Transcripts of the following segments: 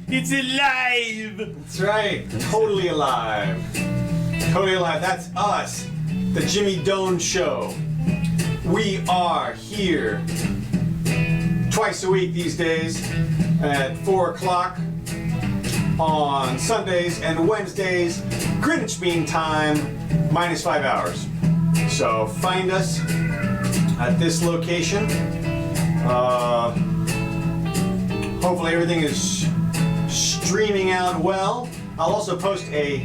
It's alive! That's right. Totally alive. Totally alive. That's us. The Jimmy Doane Show. We are here twice a week these days at 4 o'clock on Sundays and Wednesdays, Greenwich Mean Time, -5 hours. So find us at this location. Hopefully everything is streaming out well. I'll also post a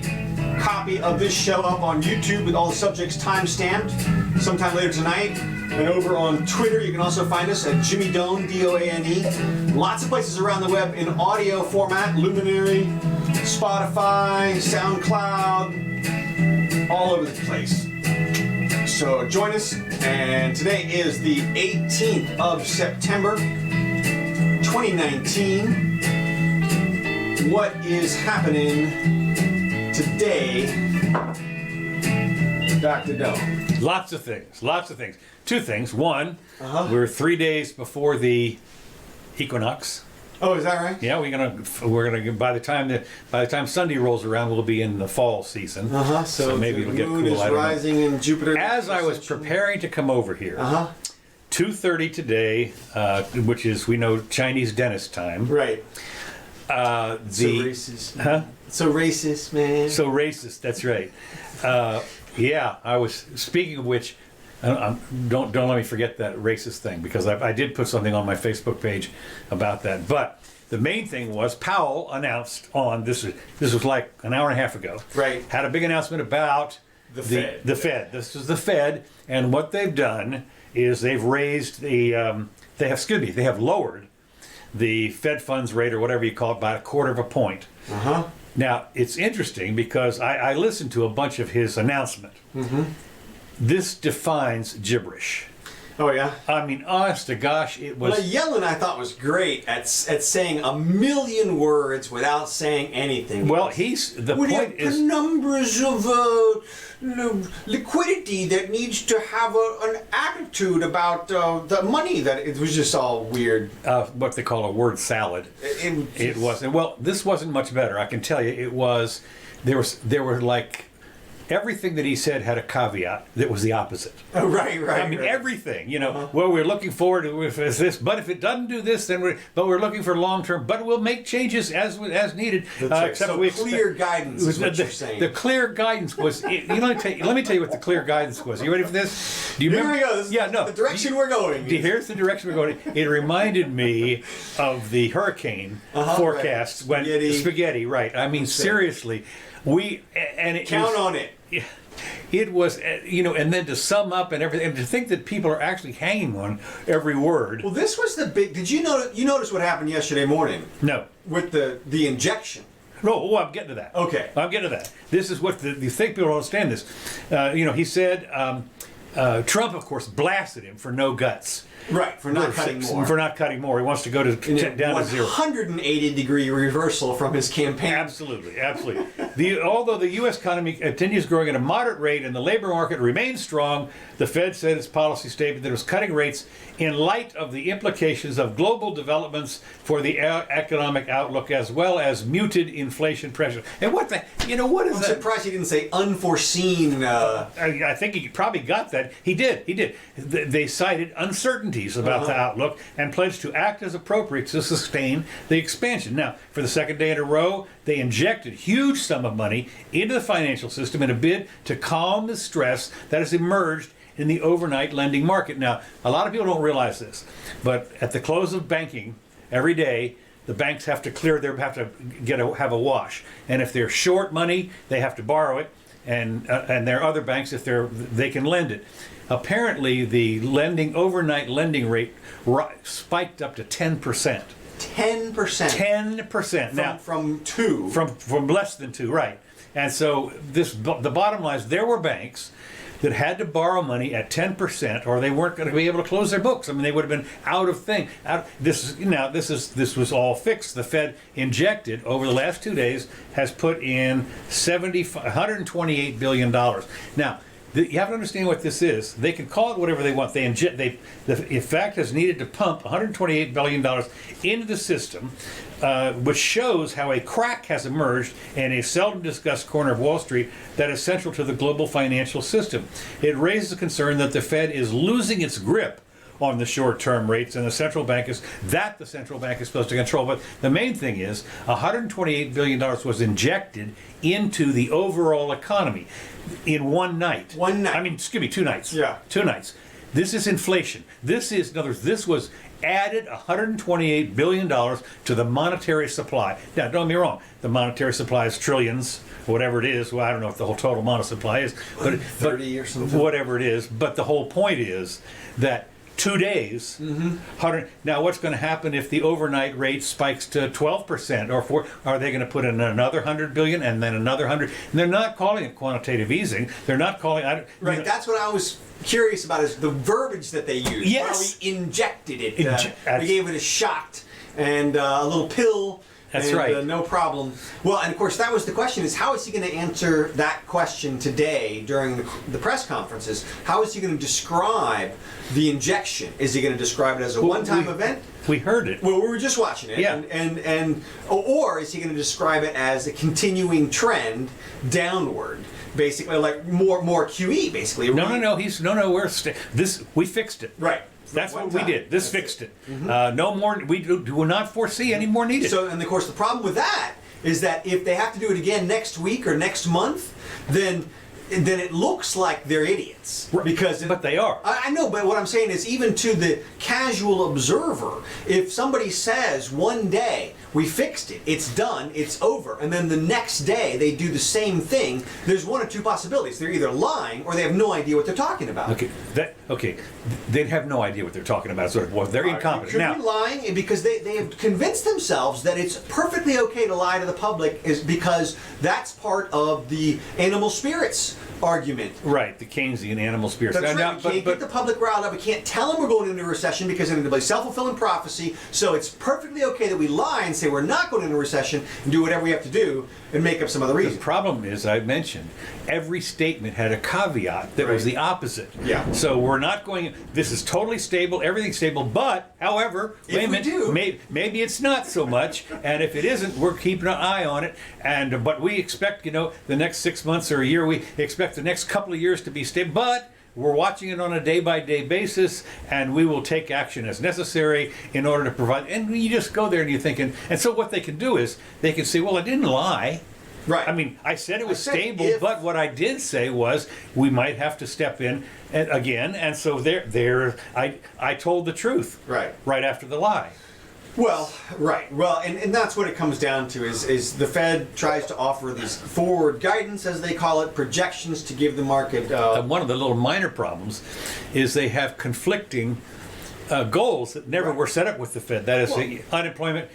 copy of this show up on YouTube with all the subjects time-stamped sometime later tonight. And over on Twitter, you can also find us at Jimmy Doane, D-O-A-N-E. Lots of places around the web in audio format, Luminary, Spotify, SoundCloud, all over the place. So join us, and today is the 18th of September, 2019. What is happening today, Dr. Doane? Lots of things. Two things. One, we're 3 days before the equinox. Oh, is that right? Yeah, we're gonna by the time Sunday rolls around, we'll be in the fall season. So maybe it'll get cool. The moon is rising in Jupiter. As I was preparing to come over here, 2:30 today, which is, we know, Chinese dentist time. Right. So racist. So racist, man. So racist. That's right. Yeah, I was, speaking of which, don't let me forget that racist thing, because I did put something on my Facebook page about that. But the main thing was Powell announced on this was like an hour and a half ago. Right. Had a big announcement about the Fed. The Fed. This is the Fed, and what they've done is they've raised they have lowered the Fed funds rate, or whatever you call it, by 1/4 point. Now, it's interesting because I listened to a bunch of his announcement. This defines gibberish. Oh, yeah? I mean, honest to gosh, it was... Well, Yellen, I thought, was great at saying a million words without saying anything. Well, the point is... numbers of liquidity that needs to have an attitude about the money. That it was just all weird. What they call a word salad. It wasn't. Well, this wasn't much better, I can tell you. It was... There were like... Everything that he said had a caveat that was the opposite. Oh, right. I mean, everything. You know, well, we're looking forward to this, but if it doesn't do this, then we're looking for long term. But we'll make changes as needed. Except so clear guidance is what you're saying. The clear guidance was. Let me tell you what the clear guidance was. You ready for this? Do you remember? Here we go. This is the direction we're going. Here's the direction we're going. It reminded me of the hurricane forecast when spaghetti. Right. I mean, seriously, count on it. It was, and then to sum up and everything, and to think that people are actually hanging on every word. Well, this was the big. Did you notice what happened yesterday morning? No. With the injection. No, I'm getting to that. Okay. I'm getting to that. This is what you think people don't understand this. He said Trump, of course, blasted him for no guts. Right, for not cutting more. For not cutting more. He wants to go down to zero. 180-degree reversal from his campaign. Absolutely. Although the U.S. economy continues growing at a moderate rate and the labor market remains strong, the Fed said in its policy statement that it was cutting rates in light of the implications of global developments for the economic outlook, as well as muted inflation pressure. And what is I'm surprised he didn't say unforeseen. I think he probably got that. He did. They cited uncertainties about the outlook and pledged to act as appropriate to sustain the expansion. Now, for the second day in a row, they injected huge sum of money into the financial system in a bid to calm the stress that has emerged in the overnight lending market. Now, a lot of people don't realize this, but at the close of banking every day, the banks have to have a wash, and if they're short money, they have to borrow it, and there are other banks they can lend it. Apparently, the overnight lending rate spiked up to 10%. 10%. 10%. Now from 2. From less than 2, right? And so the bottom line is there were banks that had to borrow money at 10%, or they weren't going to be able to close their books. I mean, they would have been out of thing. This was all fixed. The Fed injected over the last 2 days has put in $128 billion. Now, You have to understand what this is. They can call it whatever they want. The fact has needed to pump $128 billion into the system, which shows how a crack has emerged in a seldom discussed corner of Wall Street that is central to the global financial system. It raises a concern that the Fed is losing its grip on the short-term rates, and the central bank is supposed to control. But the main thing is, $128 billion was injected into the overall economy in one night. One night. I mean, excuse me, 2 nights. Yeah. 2 nights. This is inflation. This is, in other words, this was added $128 billion to the monetary supply. Now, don't get me wrong, the monetary supply is trillions, whatever it is. Well, I don't know what the whole total amount of supply is, but 30 or something. Whatever it is. But the whole point is that 2 days. Now, what's going to happen if the overnight rate spikes to 12% or 4? Are they going to put in another 100 billion and then another 100? And they're not calling it quantitative easing. They're not calling. Right. That's what I was curious about, is the verbiage that they used. Yes. How we injected it. We gave it a shot and a little pill. That's and, right. No problem. Well, and of course, that was the question: is how is he going to answer that question today during the press conferences? How is he going to describe the injection? Is he going to describe it as a one-time event? We heard it. Well, we were just watching it. Yeah. Or is he going to describe it as a continuing trend downward? Basically, like more QE, basically. No. We fixed it. Right. That's One what we time. did. This fixed it. No more. We do not foresee any more needed. So, and of course, the problem with that is that if they have to do it again next week or next month, then it looks like they're idiots. Because but they are. I know, but what I'm saying is, even to the casual observer, if somebody says one day, we fixed it, it's done, it's over, and then the next day they do the same thing, there's one or two possibilities. They're either lying or they have no idea what they're talking about. Okay. They'd have no idea what they're talking about. So they're incompetent. Could Now, be lying because they have convinced themselves that it's perfectly okay to lie to the public, is because that's part of the animal spirits argument. right, the Keynesian animal spirits. That's Now, right. We can't get the public riled up. We can't tell them we're going into a recession because it's going to be self-fulfilling prophecy. So it's perfectly okay that we lie and say we're not going into a recession and do whatever we have to do and make up some other the reason. problem is, I mentioned, every statement had a caveat that was Right. the opposite. Yeah. So we're not going. This is totally stable. Everything's stable. But, however, If wait a we minute. do- Maybe it's not so much. And if it isn't, we're keeping an eye on it. And but we expect, the next 6 months or a year. We expect the next couple of years to be stable. But we're watching it on a day-by-day basis, and we will take action as necessary in order to provide. And you just go there and you're thinking. And so what they can do is they can say, well, I didn't lie. Right. I mean, I said it was said stable, if- but what I did say was we might have to step in again, and so I told the truth. Right. Right after the lie. Well, right. Well, and that's what it comes down to is the Fed tries to offer these forward guidance, as they call it, projections to give the market. And one of the little minor problems is they have conflicting goals that never were set up with the Fed. That is the unemployment,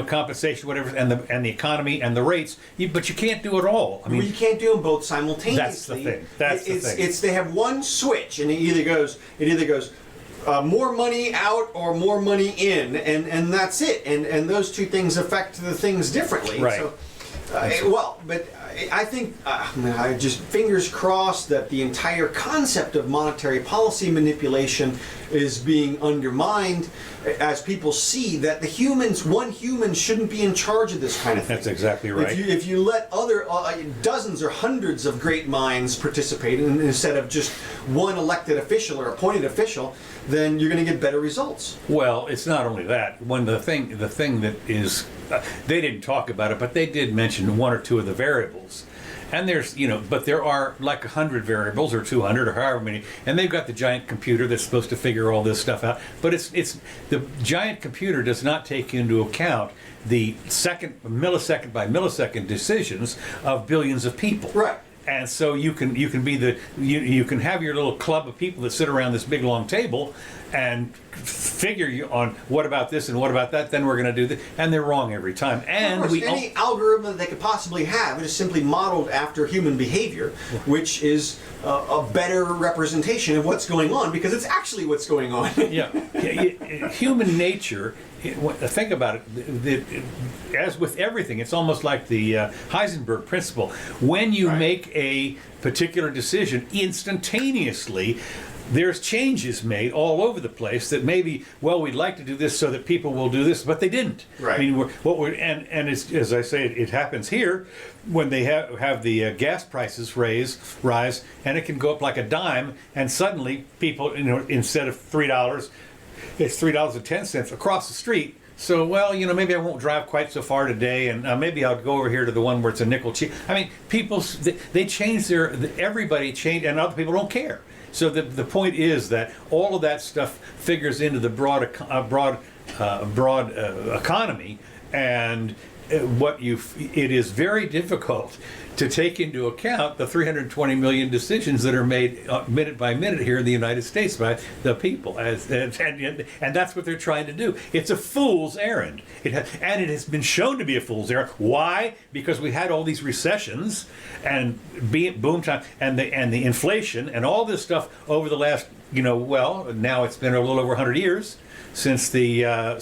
compensation, whatever, and the economy and the rates. But you can't do it all. I mean, you can't do them both simultaneously. That's the thing. It's they have one switch, and it either goes more money out or more money in, and that's it. And those two things affect the things differently. Right. So, but I think I just fingers crossed that the entire concept of monetary policy manipulation is being undermined as people see that one human shouldn't be in charge of this kind of thing. That's exactly right. If you let other dozens or hundreds of great minds participate instead of just one elected official or appointed official, then you're going to get better results. Well, it's not only that. The thing that is, they didn't talk about it, but they did mention one or two of the variables. And there's, but there are like 100 variables or 200 or however many, and they've got the giant computer that's supposed to figure all this stuff out. But it's the giant computer does not take into account the millisecond by millisecond decisions of billions of people. Right. And so you can you can have your little club of people that sit around this big long table and figure on what about this and what about that, then we're going to do this, and they're wrong every time. And of course, any algorithm that they could possibly have is simply modeled after human behavior, which is a better representation of what's going on because it's actually what's going on. Human nature think about it, as with everything, it's almost like the Heisenberg principle. When you make a particular decision, instantaneously, there's changes made all over the place that maybe, well, we'd like to do this so that people will do this, but they didn't. Right. I mean, and it's, as I say, it happens here when they have the gas prices rise, and it can go up like a dime, and suddenly people, instead of $3, it's $3.10 across the street. So, well, maybe I won't drive quite so far today, and maybe I'll go over here to the one where it's a nickel cheap. I mean, people, they change everybody changed, and other people don't care. So the point is that all of that stuff figures into the broad economy, and it is very difficult to take into account the 320 million decisions that are made minute by minute here in the United States by the people, and that's what they're trying to do. It's a fool's errand. It has been shown to be a fool's errand. Why? Because we had all these recessions and boom time and the inflation and all this stuff over the last now it's been a little over 100 years since the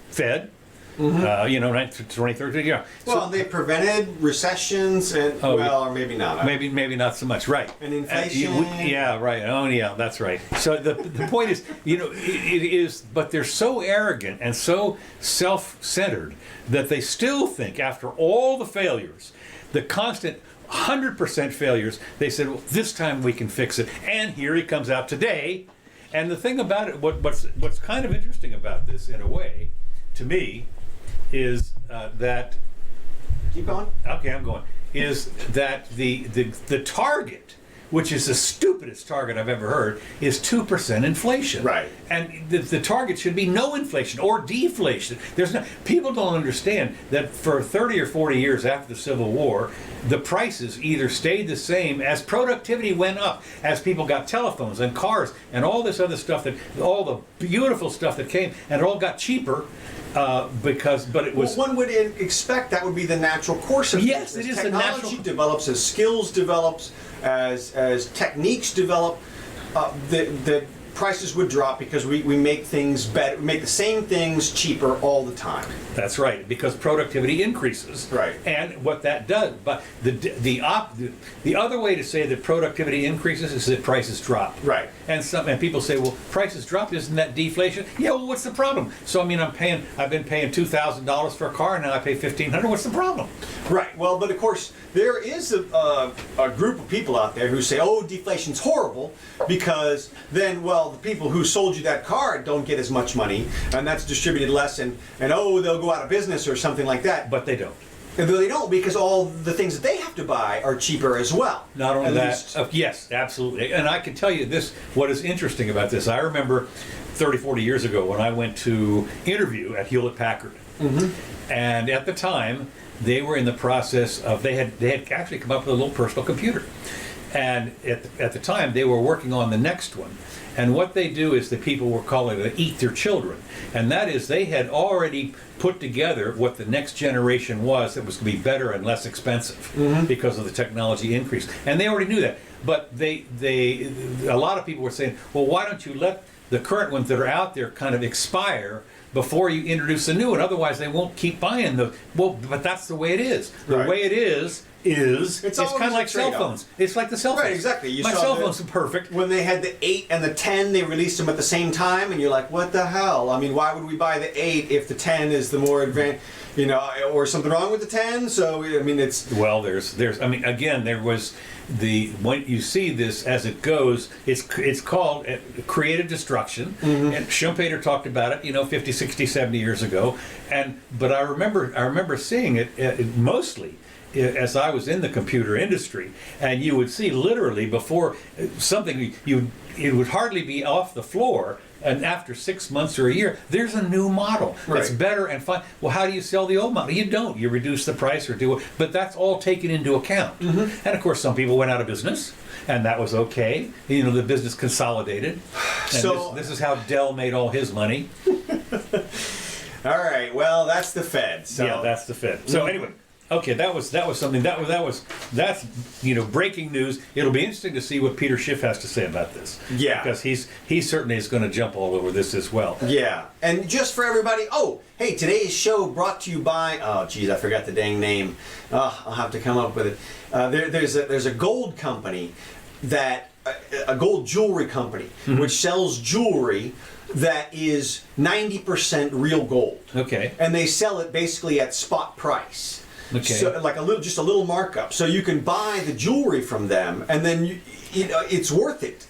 Fed. 2013. Yeah. Well, they prevented recessions, and or maybe not. Maybe not so much. Right. And inflation. Yeah. Right. Oh, yeah. That's right. So the point is, it is, but they're so arrogant and so self-centered that they still think, after all the failures, the constant 100% failures, they said, well, this time we can fix it. And here he comes out today. And the thing about it, what's kind of interesting about this, in a way, to me, is that keep going. Okay, I'm going. Is that the target, which is the stupidest target I've ever heard, is 2% inflation. Right. And the target should be no inflation or deflation. People don't understand that for 30 or 40 years after the Civil War, the prices either stayed the same as productivity went up, as people got telephones and cars and all this other stuff, all the beautiful stuff that came, and it all got cheaper. But it was. Well, one would expect that would be the natural course of yes, things. it is As the natural. Technology develops, as skills develops, as techniques develop, the prices would drop because we make things better, we make the same things cheaper all the time. That's right, because productivity increases. Right. And what that does, but the other way to say that productivity increases is that prices drop. Right. And people say, well, prices drop, isn't that deflation? Yeah, well, what's the problem? So I've been paying $2,000 for a car, and now I pay $1,500. What's the problem? Right. Well, but of course there is a group of people out there who say, oh, deflation's horrible, because then, well, the people who sold you that car don't get as much money, and that's distributed less, and they'll go out of business or something like that. But they don't. And they don't, because all the things that they have to buy are cheaper as well. Not only that, yes, absolutely. And I can tell you this, what is interesting about this, I remember 30, 40 years ago when I went to interview at Hewlett-Packard. Mm-hmm. And at the time, they were in the process of, they had actually come up with a little personal computer. And at the time, they were working on the next one. And what they do is the people were calling it eat their children. And that is, they had already put together what the next generation was that was going to be better and less expensive because of the technology increase. And they already knew that. But a lot of people were saying, well, why don't you let the current ones that are out there kind of expire before you introduce a new one? Otherwise, they won't keep buying but that's the way it is. The way it is it's kind of like cell phones. It's like the cell phones. Right, exactly. My cell phones are perfect. When they had the 8 and the 10, they released them at the same time, and you're like, what the hell? I mean, why would we buy the 8 if the 10 is the more advanced, or something wrong with the 10? So, I mean, it's... Well, again, there was when you see this as it goes, it's called creative destruction. Mm-hmm. And Schumpeter talked about it, 50, 60, 70 years ago. But I remember seeing it mostly as I was in the computer industry, and you would see literally before something, it would hardly be off the floor, and after 6 months or a year, there's a new model that's better and fine. Well, how do you sell the old model? You don't. You reduce the price or do it, but that's all taken into account. Mm-hmm. And of course, some people went out of business, and that was okay. The business consolidated. And so this is how Dell made all his money. All right. Well, that's the Fed. So. Yeah, that's the Fed. So anyway. Okay, that was something that's breaking news. It'll be interesting to see what Peter Schiff has to say about this. Yeah. Because he certainly is going to jump all over this as well. Yeah, and just for everybody, hey, today's show brought to you by, I forgot the dang name. I'll have to come up with it. There's a gold company a gold jewelry company, which sells jewelry that is 90% real gold. Okay. And they sell it basically at spot price. Okay. So like just a little markup. So you can buy the jewelry from them, and then it's worth it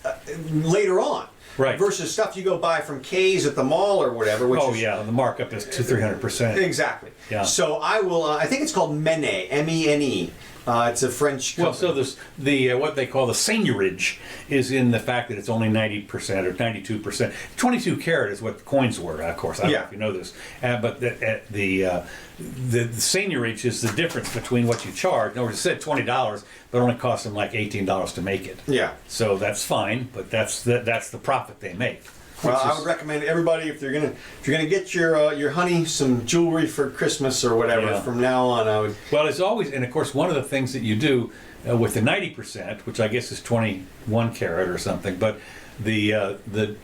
later on. Right. Versus stuff you go buy from K's at the mall or whatever. Which the markup is 200-300%. Exactly. Yeah. So I will. I think it's called Mene, M-E-N-E. It's a French company. Well, so the what they call the seigniorage is in the fact that it's only 90% or 92%. 22 karat is what the coins were, of course. I don't know if you know this. But the seigniorage is the difference between what you charge. In other words, it said $20, but it only cost them like $18 to make it. Yeah. So that's fine, but that's the profit they make. Well, I would recommend everybody, if you're gonna get your honey some jewelry for Christmas or whatever from now on, I would. Well, it's always, and of course, one of the things that you do with the 90%, which I guess is 21 karat or something, but the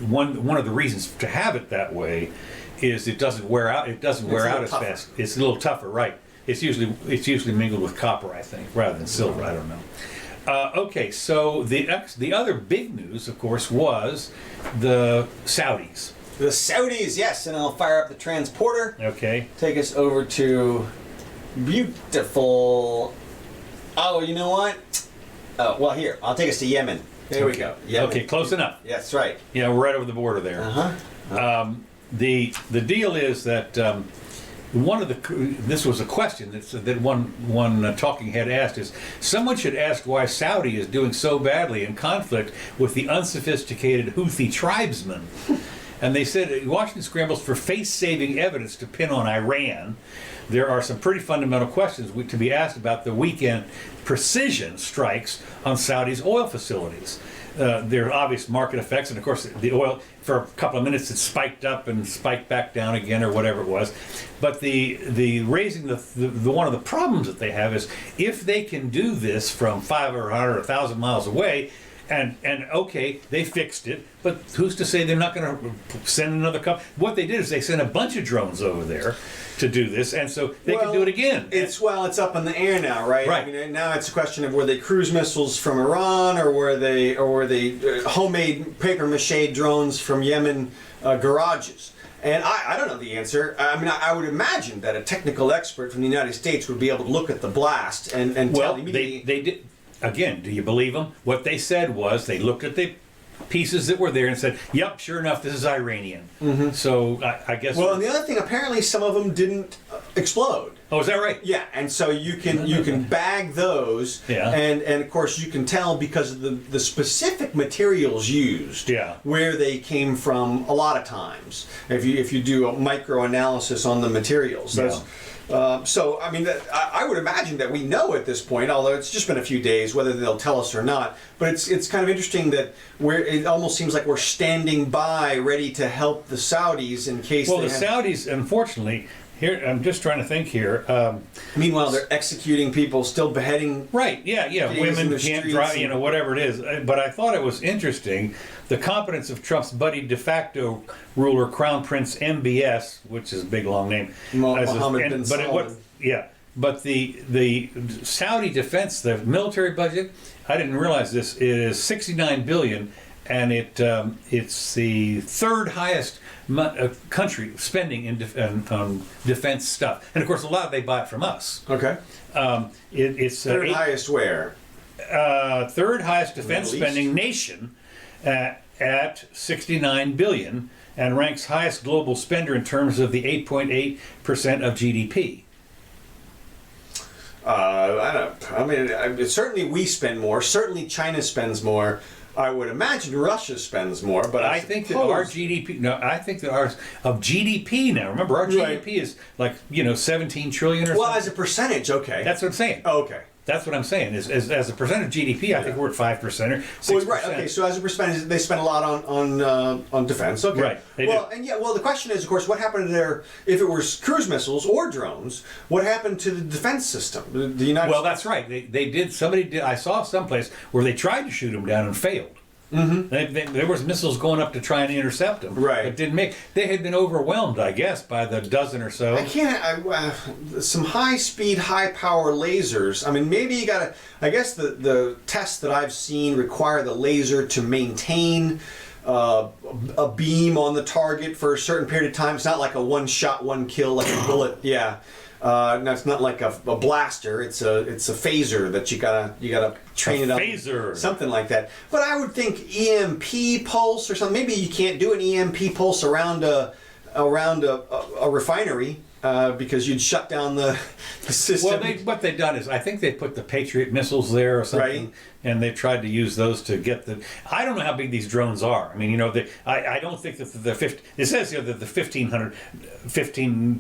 one of the reasons to have it that way is it doesn't wear out. It doesn't wear out as fast. It's a little tougher, right? It's usually mingled with copper, I think, rather than silver. I don't know. Okay, so the other big news, of course, was the Saudis. The Saudis, yes, and I'll fire up the transporter. Okay. Take us over to beautiful. Oh, you know what? Well, here, I'll take us to Yemen. There we go. Yemen. Okay, close enough. Yeah, that's right. Yeah, we're right over the border there. The deal is that this was a question that one talking head asked is, someone should ask why Saudi is doing so badly in conflict with the unsophisticated Houthi tribesmen. And they said Washington scrambles for face-saving evidence to pin on Iran. There are some pretty fundamental questions to be asked about the weekend precision strikes on Saudi's oil facilities. There are obvious market effects, and of course the oil, for a couple of minutes it spiked up and spiked back down again, or whatever it was. But the raising the one of the problems that they have is, if they can do this from 500 or 100 or 1,000 miles away, and okay, they fixed it, but who's to say they're not going to send another couple? What they did is they sent a bunch of drones over there to do this, and so they can do it again. It's up in the air now, right? Right. I mean, now it's a question of, were they cruise missiles from Iran, or were they homemade paper mache drones from Yemen garages? And I don't know the answer. I mean, I would imagine that a technical expert from the United States would be able to look at the blast and tell immediately. They did. Again, do you believe them? What they said was they looked at the pieces that were there and said, "Yep, sure enough, this is Iranian." Mm-hmm. So I guess. Well, and the other thing, apparently, some of them didn't explode. Oh, is that right? Yeah, and so you can bag those, and of course you can tell because of the specific materials used, where they came from. A lot of times, if you do a micro analysis on the materials, so I mean, I would imagine that we know at this point, although it's just been a few days, whether they'll tell us or not. But it's kind of interesting that it almost seems like we're standing by, ready to help the Saudis in case. Well, the Saudis, unfortunately. Here, I'm just trying to think here. Meanwhile, they're executing people, still beheading. Right, women can't drive, whatever it is. But I thought it was interesting, the competence of Trump's buddy de facto ruler, Crown Prince MBS, which is a big long name. Mohammed bin Salman. But the Saudi defense, the military budget, I didn't realize this, it is $69 billion, and it's the third highest country spending in defense stuff, and of course a lot they buy it from us. Okay. It's third highest where? Third highest defense spending nation at 69 billion, and ranks highest global spender in terms of the 8.8% of GDP. I mean, certainly we spend more. Certainly China spends more. I would imagine Russia spends more, but I think that our GDP. No, I think that ours of GDP now. Remember, our GDP is like 17 trillion or something. Well, as a percentage, okay. That's what I'm saying. Okay. That's what I'm saying. As a percent of GDP, I think we're at 5% or 6%. Well, right. Okay. So as a percentage, they spend a lot on defense. Okay. Right, they well, do. and yeah. Well, the question is, of course, what happened to their if it was cruise missiles or drones? What happened to the defense system? The United. Well, that's right. They did. Somebody did. I saw someplace where they tried to shoot them down and failed. Mm-hmm. There was missiles going up to try and intercept them. Right. But didn't make. They had been overwhelmed, I guess, by the dozen or so. I can't. Some high-speed, high-power lasers. I mean, maybe you gotta. I guess the tests that I've seen require the laser to maintain a beam on the target for a certain period of time. It's not like a one-shot, one-kill, like a bullet. Yeah. No, it's not like a blaster. It's a phaser that you gotta train it on. Phaser. Something like that. But I would think EMP pulse or something. Maybe you can't do an EMP pulse around a refinery because you'd shut down the system. Well, what they've done is I think they put the Patriot missiles there or something, Right. and they've tried to use those to get the. I don't know how big these drones are. I mean, I don't think that the 50. It says here that the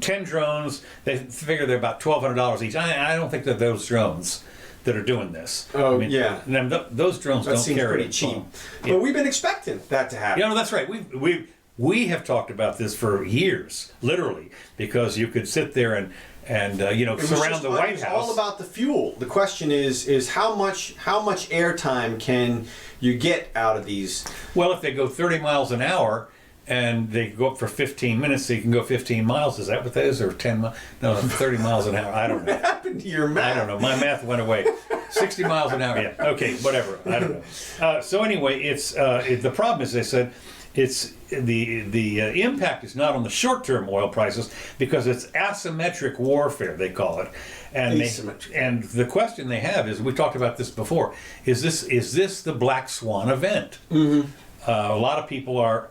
10 drones. They figure they're about $1,200 each. I don't think that those drones that are doing this. Oh, I mean, yeah. Those drones That don't seems carry pretty a cheap. phone. But we've been expecting that to happen. Yeah, no, that's right. We have talked about this for years, literally, because you could sit there and It was surround just- the White it's House. all about the fuel. The question is how much airtime can you get out of these? Well, if they go 30 miles an hour and they go up for 15 minutes, so you can go 15 miles. Is that what that is? Or 10 miles? No, 30 miles an hour. I don't know. What happened to your math? I don't know. My math went away. 60 miles an hour. Yeah. Okay, whatever. I don't know. So anyway, the problem is they said it's the impact is not on the short-term oil prices because it's asymmetric warfare, they call it. And Asymmetric. and the question they have is, we talked about this before, is this the black swan event? Mm-hmm. A lot of people are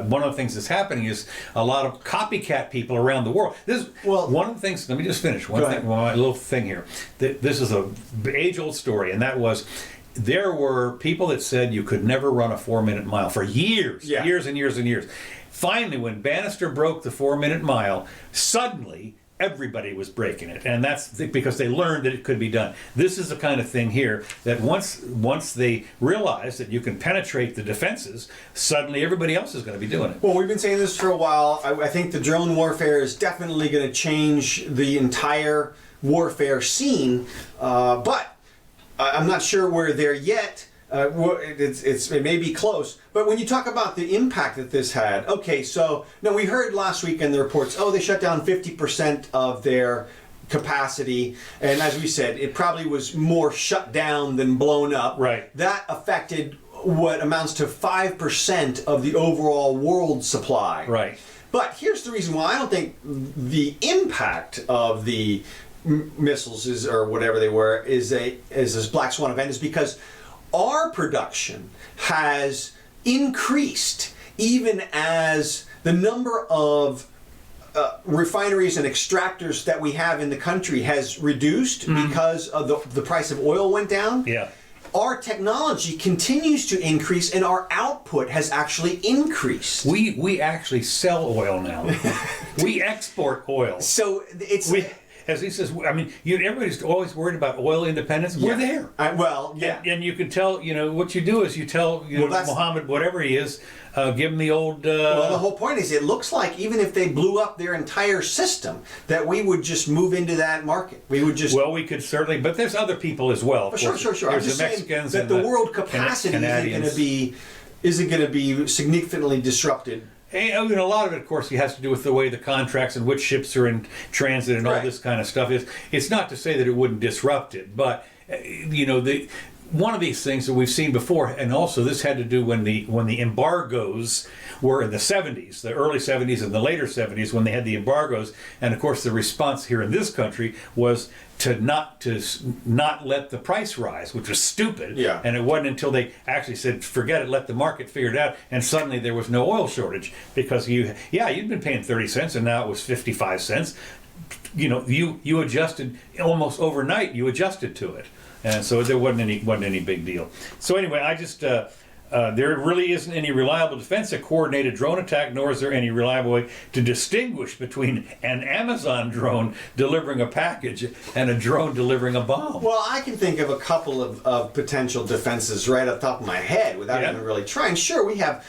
one of the things that's happening is a lot of copycat people around the world. One of the things. Let me just finish one little thing here. This is a age-old story, and that was there were people that said you could never run a 4-minute mile for years, years and years and years. Finally, when Bannister broke the 4-minute mile, suddenly everybody was breaking it, and that's because they learned that it could be done. This is the kind of thing here that once they realize that you can penetrate the defenses, suddenly everybody else is going to be doing it. Well, we've been saying this for a while. I think the drone warfare is definitely going to change the entire warfare scene, but I'm not sure we're there yet. It may be close, but when you talk about the impact that this had, okay, so no, we heard last week in the reports, they shut down 50% of their capacity, and as we said, it probably was more shut down than blown up. Right. That affected what amounts to 5% of the overall world supply. Right. But here's the reason why I don't think the impact of the missiles or whatever they were is this black swan event is because our production has increased even as the number of refineries and extractors that we have in the country has reduced because of the price of oil went down. Yeah. Our technology continues to increase and our output has actually increased. We actually sell oil now. We export oil. So it's... As he says, I mean, everybody's always worried about oil independence. We're there. And you can tell, what you do is you tell Muhammad, whatever he is, give him the old... Well, the whole point is it looks like even if they blew up their entire system, that we would just move into that market. We would just... Well, we could certainly, but there's other people as well. Sure. There's I'm just the saying Mexicans that and the world capacity isn't going to be significantly disrupted. And, a lot of it, of course, has to do with the way the contracts and which ships are in transit and all this kind of stuff. It's not to say that it wouldn't disrupt it, but one of these things that we've seen before, and also this had to do when the embargoes were in the 70s, the early 70s and the later 70s, when they had the embargoes, and of course the response here in this country was to not let the price rise, which was stupid. Yeah. And it wasn't until they actually said, forget it, let the market figure it out, and suddenly there was no oil shortage because you'd been paying 30 cents and now it was 55 cents. You adjusted almost overnight. You adjusted to it, and so there wasn't any big deal. So anyway, I just There really isn't any reliable defense of coordinated drone attack, nor is there any reliable way to distinguish between an Amazon drone delivering a package and a drone delivering a bomb. Well, I can think of a couple of potential defenses right off the top of my head without even really trying. Sure, we have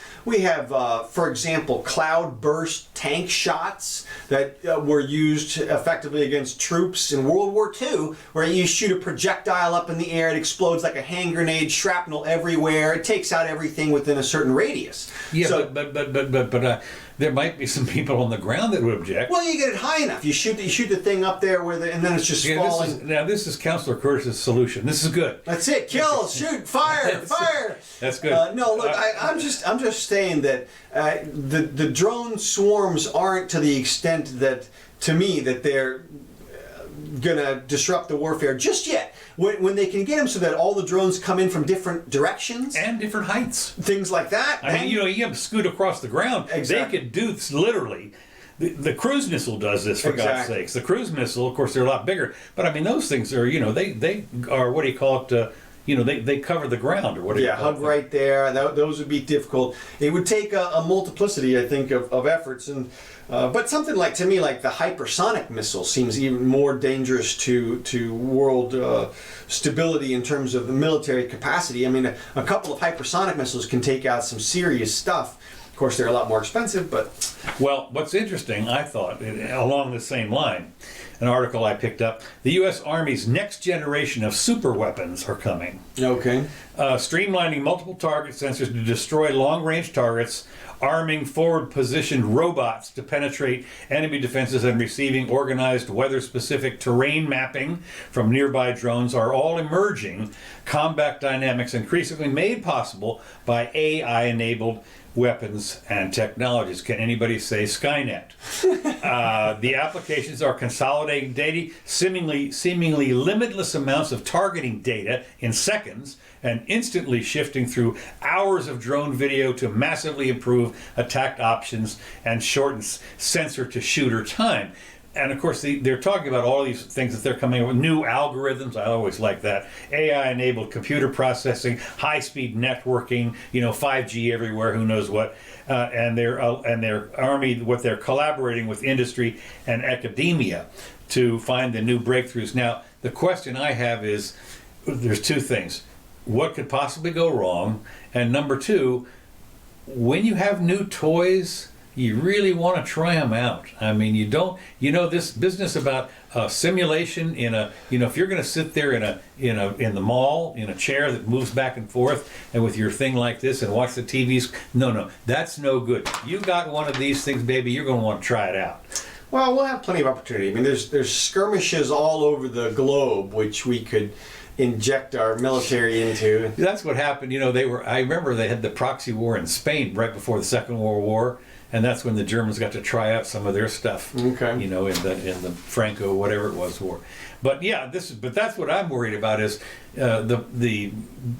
for example, cloud burst tank shots that were used effectively against troops in World War II, where you shoot a projectile up in the air, it explodes like a hand grenade, shrapnel everywhere, it takes out everything within a certain radius. Yeah, so, but there might be some people on the ground that would object. Well, you get it high enough. You shoot the thing up there and then it's just falling. This is Counselor Curtis's solution. This is good. That's it. Kill, shoot, fire, fire. That's good. No, look, I'm just saying that the drone swarms aren't to the extent that, to me, that they're gonna disrupt the warfare just yet. When they can get them so that all the drones come in from different directions and different heights, things like that. I mean, you have to scoot across the ground. Exactly. They could do this literally. The cruise missile does this, for God's sakes. The cruise missile, of course, they're a lot bigger, but I mean, those things are, they are, what do you call it? They cover the ground, or what do you call it? Hug right there. Those would be difficult. It would take a multiplicity, I think, of efforts, and but something like, to me, like the hypersonic missile seems even more dangerous to world stability in terms of the military capacity. I mean, a couple of hypersonic missiles can take out some serious stuff. Of course, they're a lot more expensive, but... Well, what's interesting, I thought, along the same line, an article I picked up, the U.S. Army's next generation of super weapons are coming. Okay. Streamlining multiple target sensors to destroy long-range targets, arming forward-positioned robots to penetrate enemy defenses, and receiving organized weather-specific terrain mapping from nearby drones are all emerging combat dynamics increasingly made possible by AI-enabled weapons and technologies. Can anybody say Skynet? The applications are consolidating data, seemingly limitless amounts of targeting data in seconds, and instantly shifting through hours of drone video to massively improve attack options and shorten sensor-to-shooter time. And of course, they're talking about all these things that they're coming up with, new algorithms. I always like that. AI-enabled computer processing, high-speed networking, 5G everywhere, who knows what. And their army, what they're collaborating with industry and academia to find the new breakthroughs. Now, the question I have is, there's two things. What could possibly go wrong? And number two, when you have new toys, you really want to try them out. I mean, you don't, this business about simulation in a, if you're going to sit there in the mall in a chair that moves back and forth and with your thing like this and watch the TVs, no, that's no good. You got one of these things, baby, you're going to want to try it out. Well, we'll have plenty of opportunity. I mean, there's skirmishes all over the globe which we could inject our military into. That's what happened. I remember they had the proxy war in Spain right before the Second World War. And that's when the Germans got to try out some of their stuff. Okay. In the Franco whatever it was war. But yeah, that's what I'm worried about is the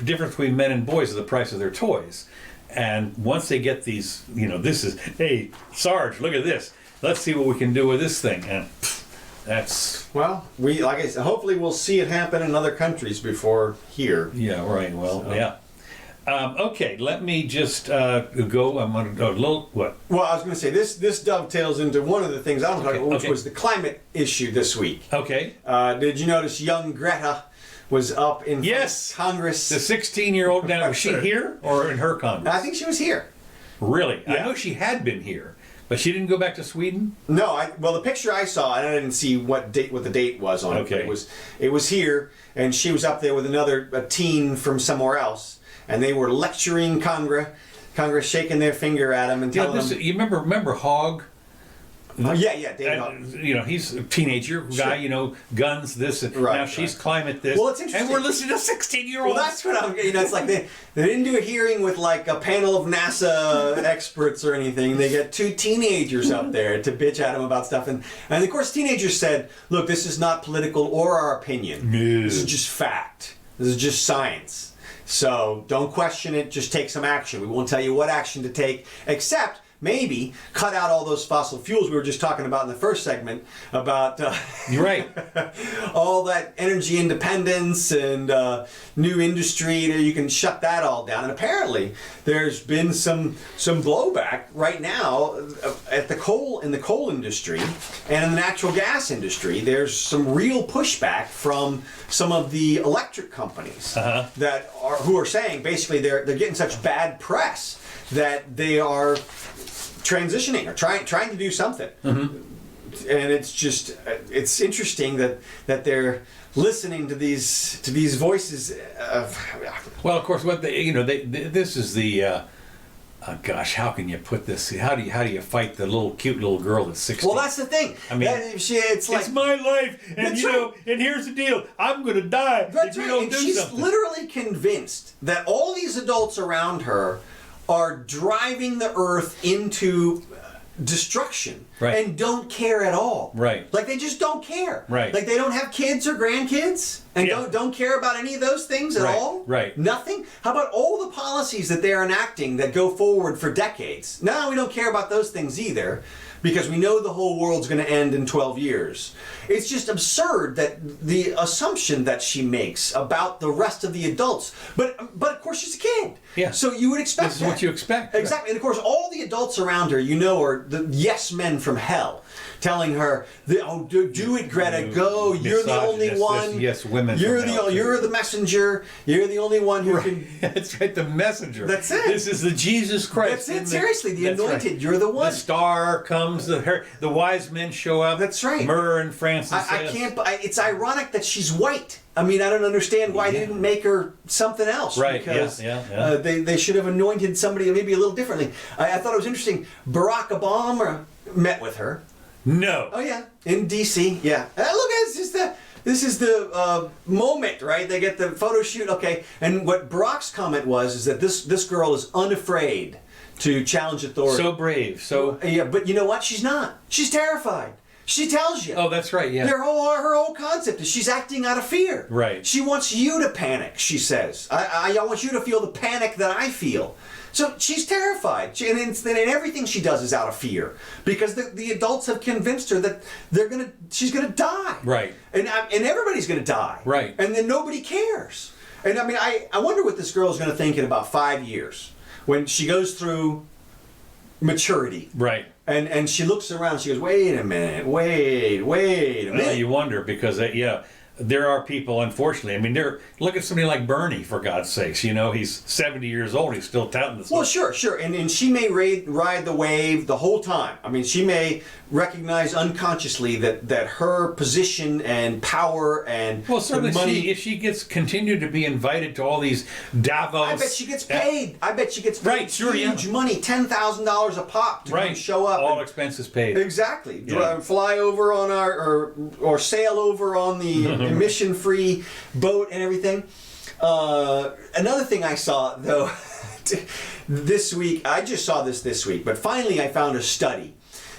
difference between men and boys is the price of their toys. And once they get these, this is, hey, Sarge, look at this. Let's see what we can do with this thing. And that's... Well, like I said, hopefully we'll see it happen in other countries before here. Yeah, right. Well, yeah. Okay, let me just go. I'm on a little what? Well, I was going to say this dovetails into one of the things I was talking about, which was the climate issue this week. Okay. Did you notice young Greta was up in Congress? The 16-year-old. Now, was she here or in her Congress? I think she was here. Really? Yeah. I know she had been here, but she didn't go back to Sweden. No, well, the picture I saw, and I didn't see what the date was on it. Okay. But it was here, and she was up there with a teen from somewhere else. And they were lecturing Congress, shaking their finger at him and telling them... You remember Hogg? Yeah, David Hogg. He's a teenager guy, guns, this. And right, now she's climate this. Well, it's interesting. And we're listening to 16-year-olds. Well, that's what I'm getting. It's like they didn't do a hearing with like a panel of NASA experts or anything. They get two teenagers up there to bitch at them about stuff. And of course, teenagers said, look, this is not political or our opinion. No. This is just fact. This is just science. So don't question it, just take some action. We won't tell you what action to take, except maybe cut out all those fossil fuels we were just talking about in the first segment about You're right. all that energy independence and new industry. You can shut that all down. And apparently, there's been some blowback right now in the coal industry and in the natural gas industry. There's some real pushback from some of the electric companies who are saying basically they're getting such bad press that they are transitioning or trying to do something. And it's just it's interesting that they're listening to these voices. Well, of course, this is the. Gosh, how can you put this? How do you fight the cute little girl that's 16? Well, that's the thing. I mean, it's my life, and and here's the deal: I'm going to die if you don't do she's something. Literally convinced that all these adults around her are driving the Earth into destruction, and don't care at all. Right. Like they just don't care. Right. Like they don't have kids or grandkids, and don't care about any of those things at all. Right. Nothing. How about all the policies that they're enacting that go forward for decades? No, we don't care about those things either, because we know the whole world's going to end in 12 years. It's just absurd that the assumption that she makes about the rest of the adults. But of course she's a kid. Yeah. So you would expect This is what you expect. Exactly. And of course all the adults around her, are the yes men from hell, telling her, do it, Greta, go. You're the only one. Yes, women. You're the messenger. You're the only one who can. That's right, the messenger. That's it. This is the Jesus Christ. That's it. Seriously, the anointed. Right. You're the one. The star comes. The wise men show up. That's right. Myrrh and frankincense. I can't. It's ironic that she's white. I mean, I don't understand why they didn't make her something else. Right. Because they should have anointed somebody maybe a little differently. I thought it was interesting. Barack Obama met with her. No. Oh yeah, in D.C. Yeah. Look, this is the moment, right? They get the photo shoot. Okay, and what Barack's comment is that this girl is unafraid to challenge authority. So brave. So yeah, but you know what? She's not. She's terrified. She tells you. Oh, that's right. Yeah. Her whole concept is she's acting out of fear. Right. She wants you to panic. She says, "I want you to feel the panic that I feel." So she's terrified, and everything she does is out of fear because the adults have convinced her that she's gonna die. Right. And everybody's gonna die. Right. And then nobody cares. And I mean, I wonder what this girl's gonna think in about 5 years when she goes through maturity. Right. And she looks around and she goes, wait a minute. Well, you wonder because, there are people, unfortunately. I mean, look at somebody like Bernie, for God's sakes. He's 70 years old. He's still touting this. Well, sure. And she may ride the wave the whole time. I mean, she may recognize unconsciously that her position and power and certainly money. If she gets continued to be invited to all these Davos. I bet she gets paid. Right, sure, huge money, $10,000 a pop to come show up. All expenses paid. Exactly. Yeah. Fly over on or sail over on the emission-free boat and everything. Another thing I saw though this week, I just saw this week, but finally I found a study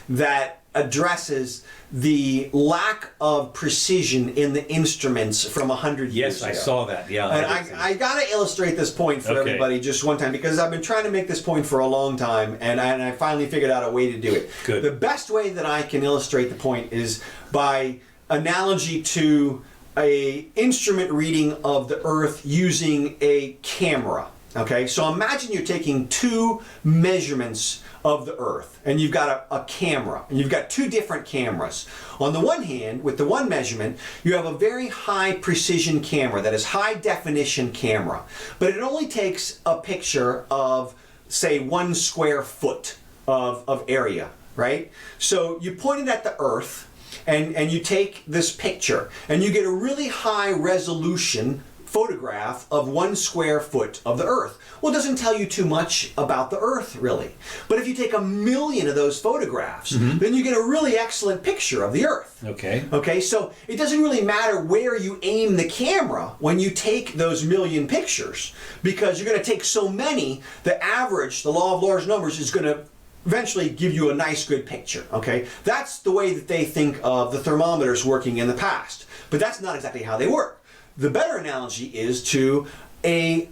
that addresses the lack of precision in the instruments from 100 years ago. Yes, I saw that. Yeah. And I got to illustrate this point for everybody just one time because I've been trying to make this point for a long time and I finally figured out a way to do it. Good. The best way that I can illustrate the point is by analogy to a instrument reading of the Earth using a camera. Okay, so imagine you're taking two measurements of the Earth, and you've got a camera, and you've got two different cameras. On the one hand, with the one measurement, you have a very high precision camera that is high definition camera, but it only takes a picture of, say, 1 square foot of area, right? So you point it at the Earth, and you take this picture, and you get a really high resolution photograph of 1 square foot of the Earth. Well, it doesn't tell you too much about the Earth, really. But if you take 1 million of those photographs, then you get a really excellent picture of the Earth. Okay. Okay, so it doesn't really matter where you aim the camera when you take those 1 million pictures, because you're going to take so many, the average, the law of large numbers, is going to eventually give you a nice, good picture. Okay, that's the way that they think of the thermometers working in the past. But that's not exactly how they work. The better analogy is to a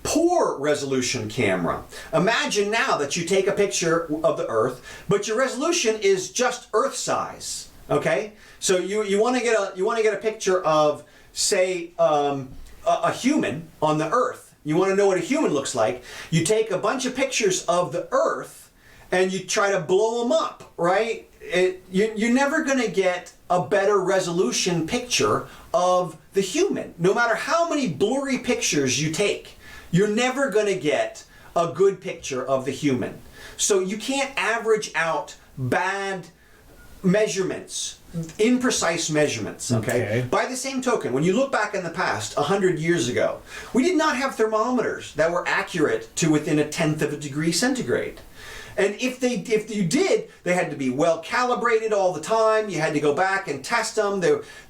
poor resolution camera. Imagine now that you take a picture of the Earth, but your resolution is just Earth size. Okay, so you want to get a picture of, say, a human on the Earth. You want to know what a human looks like. You take a bunch of pictures of the Earth and you try to blow them up, right? You're never going to get a better resolution picture of the human. No matter how many blurry pictures you take, you're never going to get a good picture of the human. So you can't average out bad measurements, imprecise measurements, okay? By the same token, when you look back in the past, 100 years ago, we did not have thermometers that were accurate to within 1/10 of a degree centigrade. And if you did, they had to be well calibrated all the time. You had to go back and test them.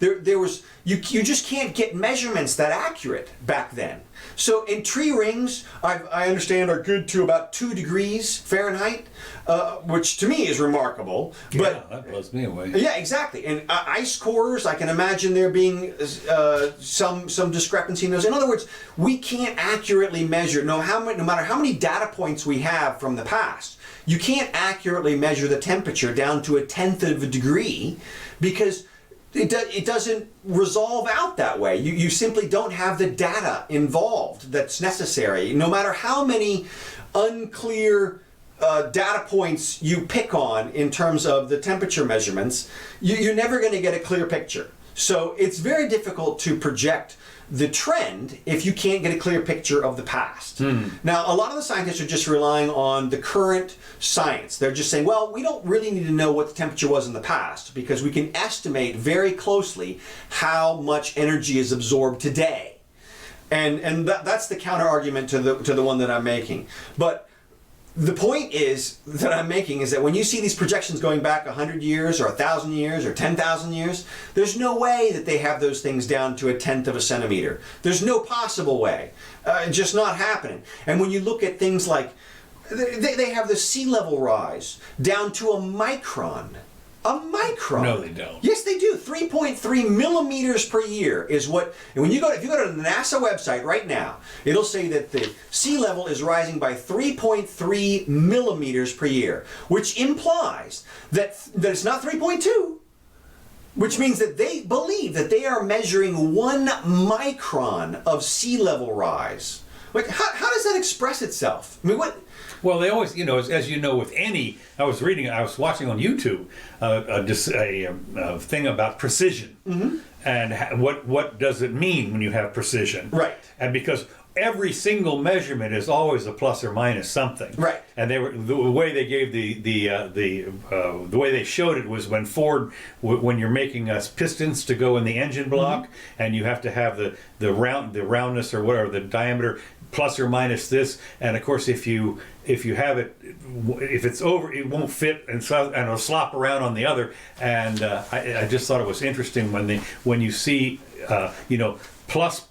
You just can't get measurements that accurate back then. So in tree rings, I understand are good to about 2 degrees Fahrenheit, which to me is remarkable. But yeah, that blows me away. Yeah, exactly. And ice cores, I can imagine there being some discrepancy in those. In other words, we can't accurately measure, no matter how many data points we have from the past. You can't accurately measure the temperature down to 1/10 of a degree because it doesn't resolve out that way. You simply don't have the data involved that's necessary. No matter how many unclear data points you pick on in terms of the temperature measurements, you're never going to get a clear picture. So it's very difficult to project the trend if you can't get a clear picture of the past. Now, a lot of the scientists are just relying on the current science. They're just saying, well, we don't really need to know what the temperature was in the past because we can estimate very closely how much energy is absorbed today. And that's the counter argument to the one that I'm making. But the point that I'm making is that when you see these projections going back 100 years or 1,000 years or 10,000 years, there's no way that they have those things down to 1/10 of a centimeter. There's no possible way. Just not happening. And when you look at things like, they have the sea level rise down to a micron. A micron. No, they don't. Yes, they do. 3.3 millimeters per year is what. And if you go to the NASA website right now, it'll say that the sea level is rising by 3.3 millimeters per year, which implies that it's not 3.2, which means that they believe that they are measuring 1 micron of sea level rise. Like, how does that express itself? I mean, what? Well, they always, as you know, with any, I was watching on YouTube a thing about precision, and what does it mean when you have precision? Right. And because every single measurement is always a plus or minus something. Right. And the way they gave the way they showed it was when Ford, when you're making pistons to go in the engine block, and you have to have the roundness or whatever, the diameter plus or minus this, and of course if you have it, if it's over, it won't fit, and it'll slop around on the other. And I just thought it was interesting when you see plus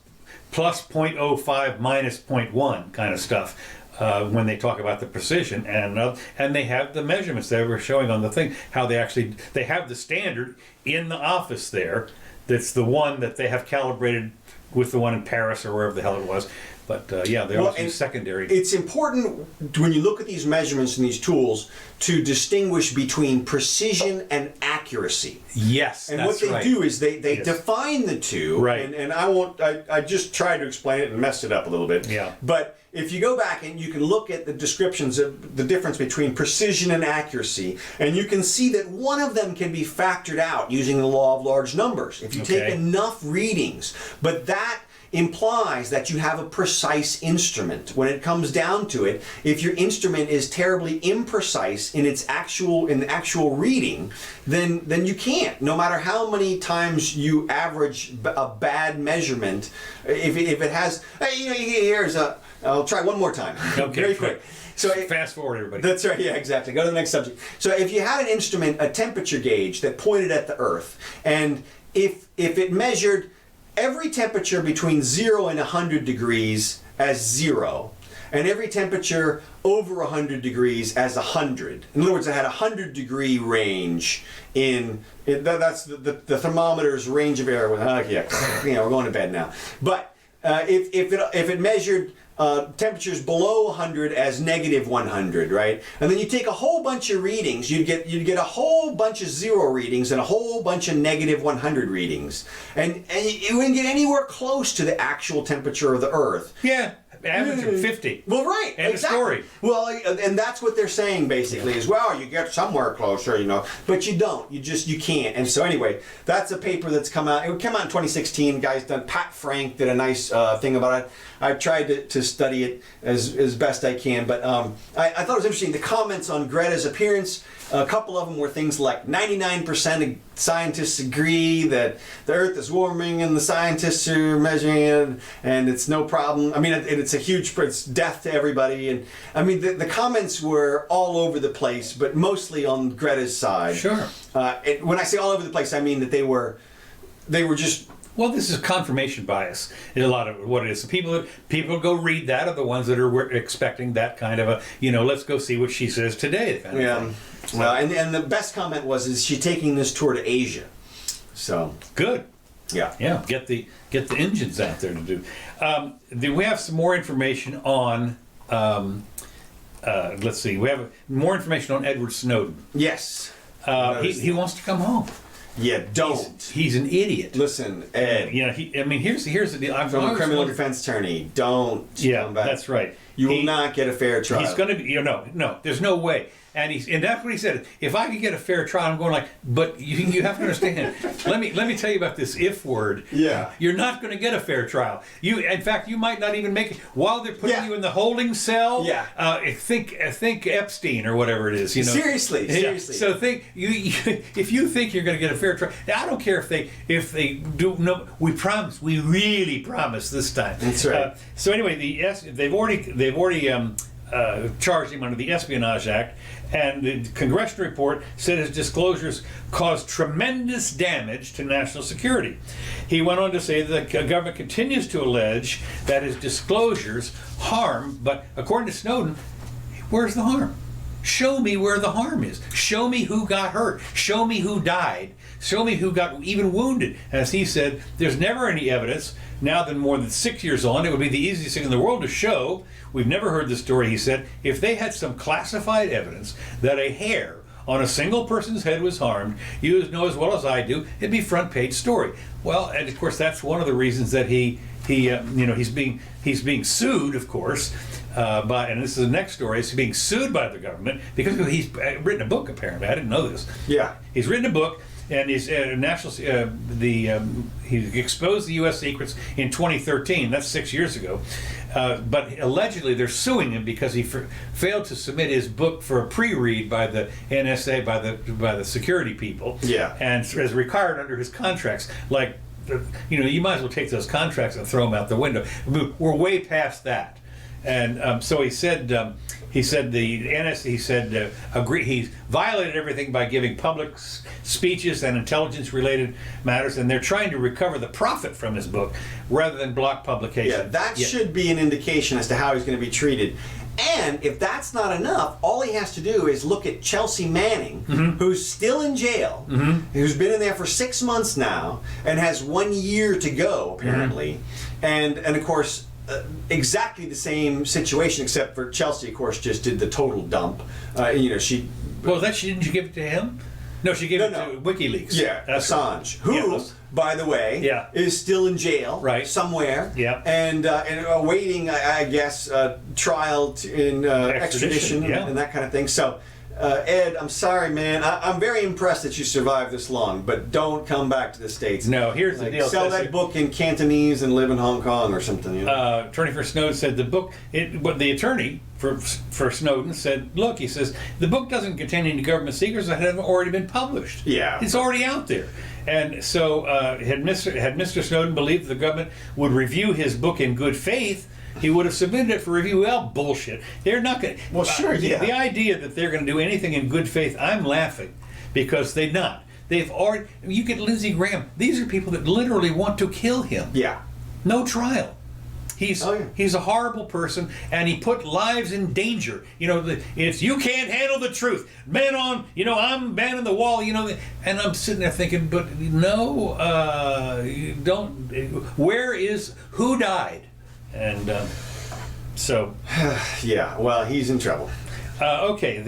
0.05 minus 0.1 kind of stuff. When they talk about the precision, and they have the measurements they were showing on the thing, how they have the standard in the office there. That's the one that they have calibrated with the one in Paris or wherever the hell it was. But they also use secondary. It's important when you look at these measurements and these tools to distinguish between precision and accuracy. Yes, and what they do is they define the two. Right. And I just tried to explain it and messed it up a little bit. Yeah. But if you go back and you can look at the descriptions of the difference between precision and accuracy, and you can see that one of them can be factored out using the law of large numbers. If you take enough readings, but that implies that you have a precise instrument. When it comes down to it, if your instrument is terribly imprecise in the actual reading, then you can't. No matter how many times you average a bad measurement, if it has, I'll try one more time. Okay, very quick. So fast forward, everybody. That's right. Yeah, exactly. Go to the next subject. So if you had an instrument, a temperature gauge that pointed at the Earth, and if it measured every temperature between 0 and 100 degrees as 0, and every temperature over 100 degrees as 100. In other words, it had a 100-degree range that's the thermometer's range of error. We're going to bed now. But if it measured temperatures below 100 as negative 100, right? And then you take a whole bunch of readings. You'd get a whole bunch of 0 readings and a whole bunch of negative 100 readings, and you wouldn't get anywhere close to the actual temperature of the Earth. Yeah. Average of 50. Well, right. End exactly. of story. Well, and that's what they're saying basically is, well, you get somewhere closer, but you don't. You can't. And so anyway, that's a paper that's come out. It came out in 2016. Guys done. Pat Frank did a nice thing about it. I've tried to study it as best I can, but I thought it was interesting. The comments on Greta's appearance, a couple of them were things like 99% of scientists agree that the Earth is warming, and the scientists are measuring it, and it's no problem. I mean, it's it's death to everybody, and I mean the comments were all over the place, but mostly on Greta's side. Sure. When I say all over the place, I mean that they were just. Well, this is confirmation bias. Is a lot of what it is. People go read that are the ones that are expecting that kind of a, let's go see what she says today. Kind of thing. Well, and the best comment is she taking this tour to Asia. So good. Yeah. Yeah. Get the engines out there to do. We have some more information on. Let's see. We have more information on Edward Snowden. Yes. He wants to come home. Yeah, don't. He's an idiot. Listen, Ed. Here's the deal. I'm from a criminal defense attorney. Don't. Yeah, come back. that's right. You will not get a fair trial. He's going to be. No. There's no way. And that's what he said. If I could get a fair trial, I'm going like, but you have to understand. let me tell you about this if word. Yeah. You're not going to get a fair trial. In fact, you might not even make it while they're putting you in the holding cell. Yeah. Think Epstein or whatever it is. Seriously. So if you think you're going to get a fair trial. Now, I don't care if they do. No, we promise. We really promise this time. That's right. So anyway, they've already charged him under the Espionage Act, and the congressional report said his disclosures caused tremendous damage to national security. He went on to say that the government continues to allege that his disclosures harm, but according to Snowden, where's the harm? Show me where the harm is. Show me who got hurt. Show me who died. Show me who got even wounded. As he said, there's never any evidence. Now that more than 6 years on, it would be the easiest thing in the world to show. We've never heard the story, he said. If they had some classified evidence that a hair on a single person's head was harmed, you know as well as I do, it'd be front page story. Well, and of course that's one of the reasons that he's being sued, of course, and this is the next story. He's being sued by the government because he's written a book. Apparently, I didn't know this. Yeah, he's written a book. And he's he exposed the U.S. secrets in 2013. That's 6 years ago. But allegedly, they're suing him because he failed to submit his book for a pre-read by the NSA, by the security people. Yeah. And as required under his contracts, like you might as well take those contracts and throw them out the window. We're way past that. And so he said the NSA he's violated everything by giving public speeches and intelligence-related matters, and they're trying to recover the profit from his book rather than block publication. Yeah, that should be an indication as to how he's going to be treated. And if that's not enough, all he has to do is look at Chelsea Manning, who's still in jail, who's been in there for 6 months now, and has 1 year to go, apparently. And of course, exactly the same situation, except for Chelsea, of course, just did the total dump. She... Well, didn't you give it to him? No, she gave it to WikiLeaks. Yeah, that's Assange, who, by the way, is still in jail somewhere, and awaiting, I guess, trial in extradition and that kind of thing. So, Ed, I'm sorry, man. I'm very impressed that you survived this long, but don't come back to the States. No, here's the deal. Sell that book in Cantonese and live in Hong Kong or something. Attorney for Snowden said the attorney for Snowden said, look, he says, the book doesn't contain any government secrets that have already been published. Yeah. It's already out there. And so had Mr. Snowden believed the government would review his book in good faith, he would have submitted it for review. Well, bullshit. They're not going to... Well, sure, yeah. The idea that they're going to do anything in good faith, I'm laughing, because they're not. They've already... You get Lindsey Graham. These are people that literally want to kill him. Yeah. No trial. He's a horrible person, and he put lives in danger. It's you can't handle the truth. Man on, I'm man on the wall. And I'm sitting there thinking, but no, you don't. Who died? And So, Yeah, well, he's in trouble. okay,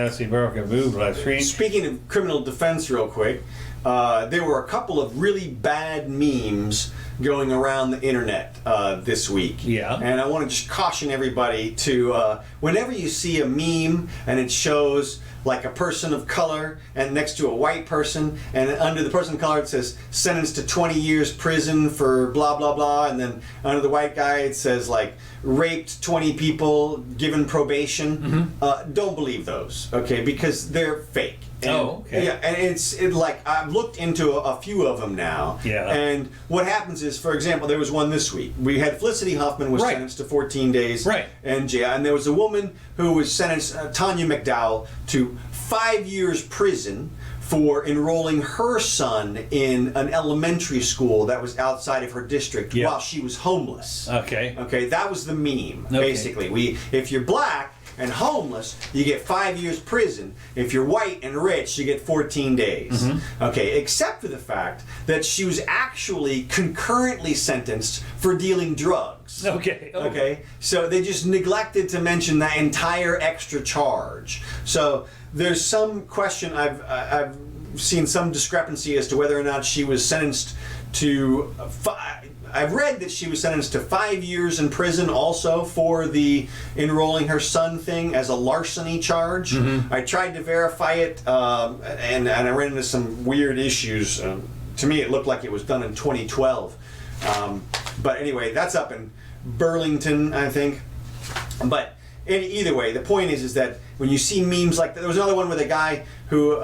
let's see, America moved last screen. Speaking of criminal defense, real quick, there were a couple of really bad memes going around the internet this week. Yeah. And I want to just caution everybody to, whenever you see a meme and it shows like a person of color and next to a white person, and under the person of color it says sentenced to 20 years prison for blah blah blah, and then under the white guy it says like raped 20 people, given probation. Don't believe those, okay, because they're fake. And, Okay. Yeah, and it's like I've looked into a few of them now. Yeah. And what happens is, for example, there was one this week. We had Felicity Huffman was Right. sentenced to 14 days Right. in jail, and there was a woman who was sentenced, Tanya McDowell, to 5 years prison for enrolling her son in an elementary school that was outside of her district Yeah. while she was homeless. Okay. Okay, that was the meme, Okay. basically. If you're black and homeless, you get 5 years prison. If you're white and rich, you get 14 days. Okay, except for the fact that she was actually concurrently sentenced for dealing drugs. Okay. Okay, so they just neglected to mention that entire extra charge. So there's some question, I've seen some discrepancy as to whether or not she was sentenced to I've read that she was sentenced to 5 years in prison also for the enrolling her son thing as a larceny charge. I tried to verify it, and I ran into some weird issues. To me, it looked like it was done in 2012. But anyway, that's up in Burlington, I think. But either way, the point is that when you see memes like that, there was another one with a guy who,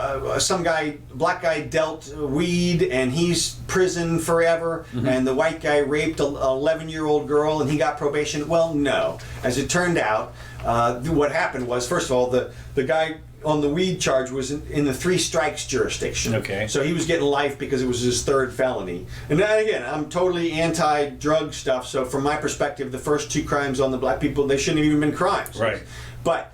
black guy dealt weed and he's prison forever, and the white guy raped an 11-year-old girl and he got probation. Well, no. As it turned out, what happened was, first of all, the guy on the weed charge was in the 3 strikes jurisdiction. Okay. So he was getting life because it was his 3rd felony. And then again, I'm totally anti-drug stuff, so from my perspective, the first 2 crimes on the black people, they shouldn't have even been crimes. Right. But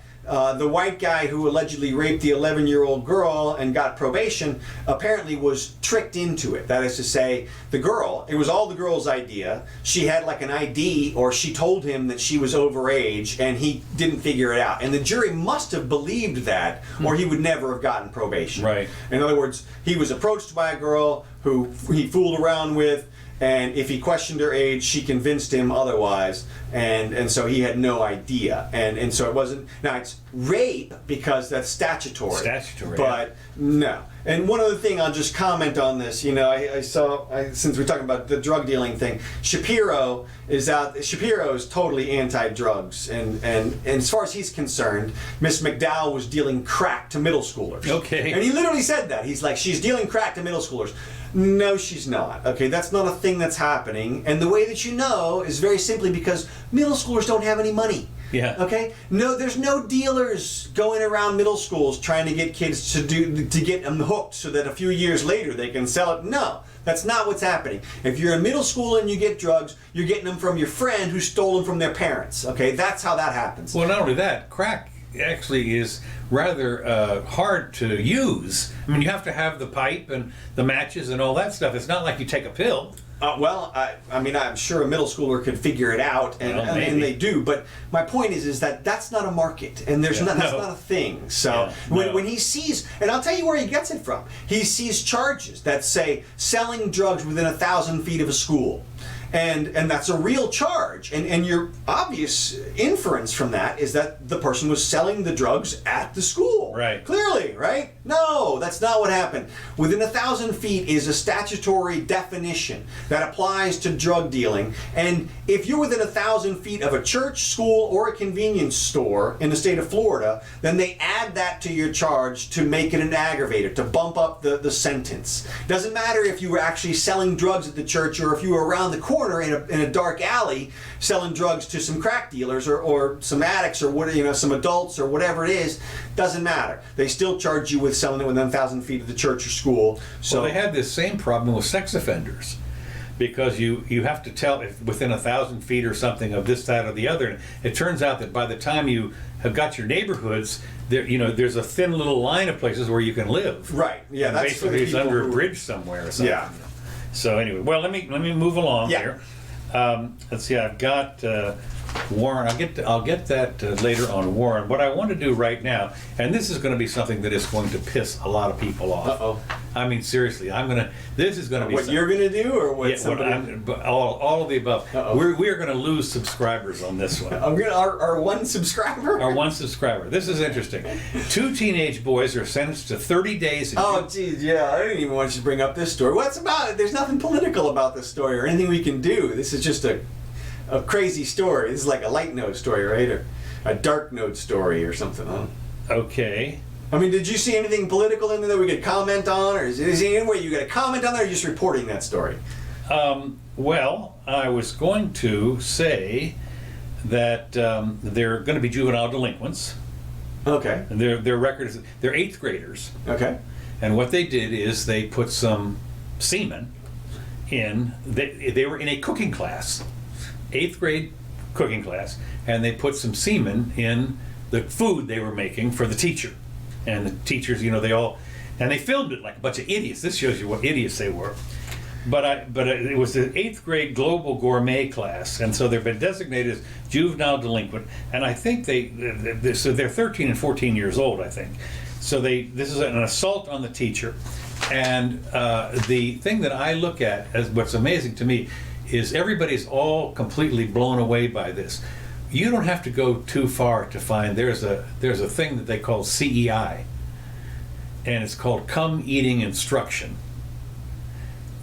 the white guy who allegedly raped the 11-year-old girl and got probation apparently was tricked into it. That is to say, the girl, it was all the girl's idea. She had like an ID, or she told him that she was overage and he didn't figure it out. And the jury must have believed that, or he would never have gotten probation. Right. In other words, he was approached by a girl who he fooled around with, and if he questioned her age, she convinced him otherwise, and so he had no idea, and so it wasn't. Now it's rape because that's statutory. Statutory, but no. And one other thing, I'll just comment on this. You know, I saw since we're talking about the drug dealing thing, Shapiro is out. Shapiro is totally anti-drugs, and as far as he's concerned, Miss McDowell was dealing crack to middle schoolers. Okay. And he literally said that. He's like, she's dealing crack to middle schoolers. No, she's not. Okay, that's not a thing that's happening. And the way that you know is very simply because middle schoolers don't have any money. Yeah. Okay. No, there's no dealers going around middle schools trying to get kids to get them hooked so that a few years later they can sell it. No, that's not what's happening. If you're in middle school and you get drugs, you're getting them from your friend who stole them from their parents. Okay, that's how that happens. Well, not only that, crack actually is rather hard to use. I mean, you have to have the pipe and the matches and all that stuff. It's not like you take a pill. Well, I mean, I'm sure a middle schooler could figure it out, and, Well, and they do. But my point is that that's not a market, and there's that's not a thing. So when he sees, and I'll tell you where he gets it from. He sees charges that say selling drugs within 1,000 feet of a school. And that's a real charge. And your obvious inference from that is that the person was selling the drugs at the school. Right. Clearly, right? No, that's not what happened. Within 1,000 feet is a statutory definition that applies to drug dealing. And if you're within 1,000 feet of a church, school, or a convenience store in the state of Florida, then they add that to your charge to make it an aggravator, to bump up the sentence. Doesn't matter if you were actually selling drugs at the church or if you were around the corner in a dark alley selling drugs to some crack dealers or some addicts or what, some adults or whatever it is. Doesn't matter. They still charge you with selling it within 1,000 feet of the church or school. So well, they had this same problem with sex offenders, because you have to tell if within 1,000 feet or something of this, that, or the other. And it turns out that by the time you have got your neighborhoods, there's a thin little line of places where you can live. Right. Yeah. And that's basically it's under a bridge somewhere or something. Yeah. So anyway, well, let me move along Yeah. here. Let's see. I've got Warren, I'll get that later on Warren. What I want to do right now, and this is going to be something that is going to piss a lot of people off. Uh-oh. I mean, seriously, this is going to be What you're going to do, or what yeah, somebody... all of the above. Uh-oh. We're going to lose subscribers on this one. Our one subscriber? Our one subscriber. This is interesting. 2 teenage boys are sentenced to 30 days in Oh, geez, yeah, I didn't even want you to bring up this story. What's about it? There's nothing political about this story or anything we can do. This is just a crazy story. This is like a light note story, right? Or a dark note story or something. Huh? Okay. I mean, did you see anything political in there that we could comment on? Or is there any way you got to comment on there, or just reporting that story? Well, I was going to say that they're going to be juvenile delinquents. Okay. And their record is they're 8th graders. Okay. And what they did is they put some semen in. They were in a cooking class, 8th grade cooking class, and they put some semen in the food they were making for the teacher. And the teachers, they filmed it like a bunch of idiots. This shows you what idiots they were. But it was the 8th grade global gourmet class, and so they've been designated as juvenile delinquent. And I think so they're 13 and 14 years old, I think. So this is an assault on the teacher. And the thing that I look at as what's amazing to me is everybody's all completely blown away by this. You don't have to go too far to find there's a thing that they call CEI, and it's called Come Eating Instruction.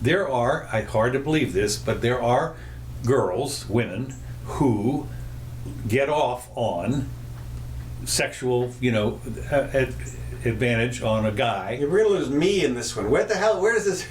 There are, hard to believe this, but there are women, who get off on sexual, advantage on a guy. We're gonna lose me in this one. Where the hell? Where's this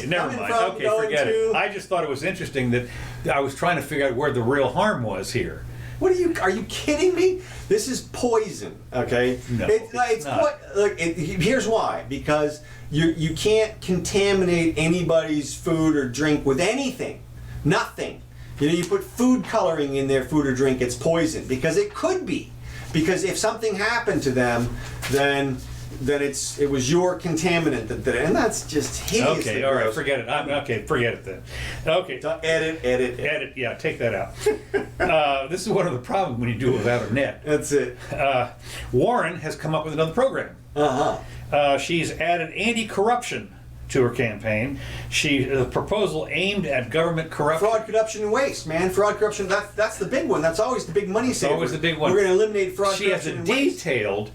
Never coming mind. from? Okay, going forget to? it. I just thought it was interesting that I was trying to figure out where the real harm was here. What are you kidding me? This is poison, okay? No, it's not. Here's why. Because you can't contaminate anybody's food or drink with anything. Nothing. You put food coloring in their food or drink, it's poison. Because it could be. Because if something happened to them, then it was your contaminant that did it, and that's just hideous. Okay, all right, forget it. Forget it then. Okay. Edit. Yeah, take that out. This is one of the problems when you do it without a net. That's it. Warren has come up with another program. She's added anti-corruption to her campaign. A proposal aimed at government corruption. Fraud, corruption, and waste, man. Fraud, corruption, that's the big one. That's always the big money saver. It's always the big one. We're going to eliminate fraud, corruption, and waste. She has a detailed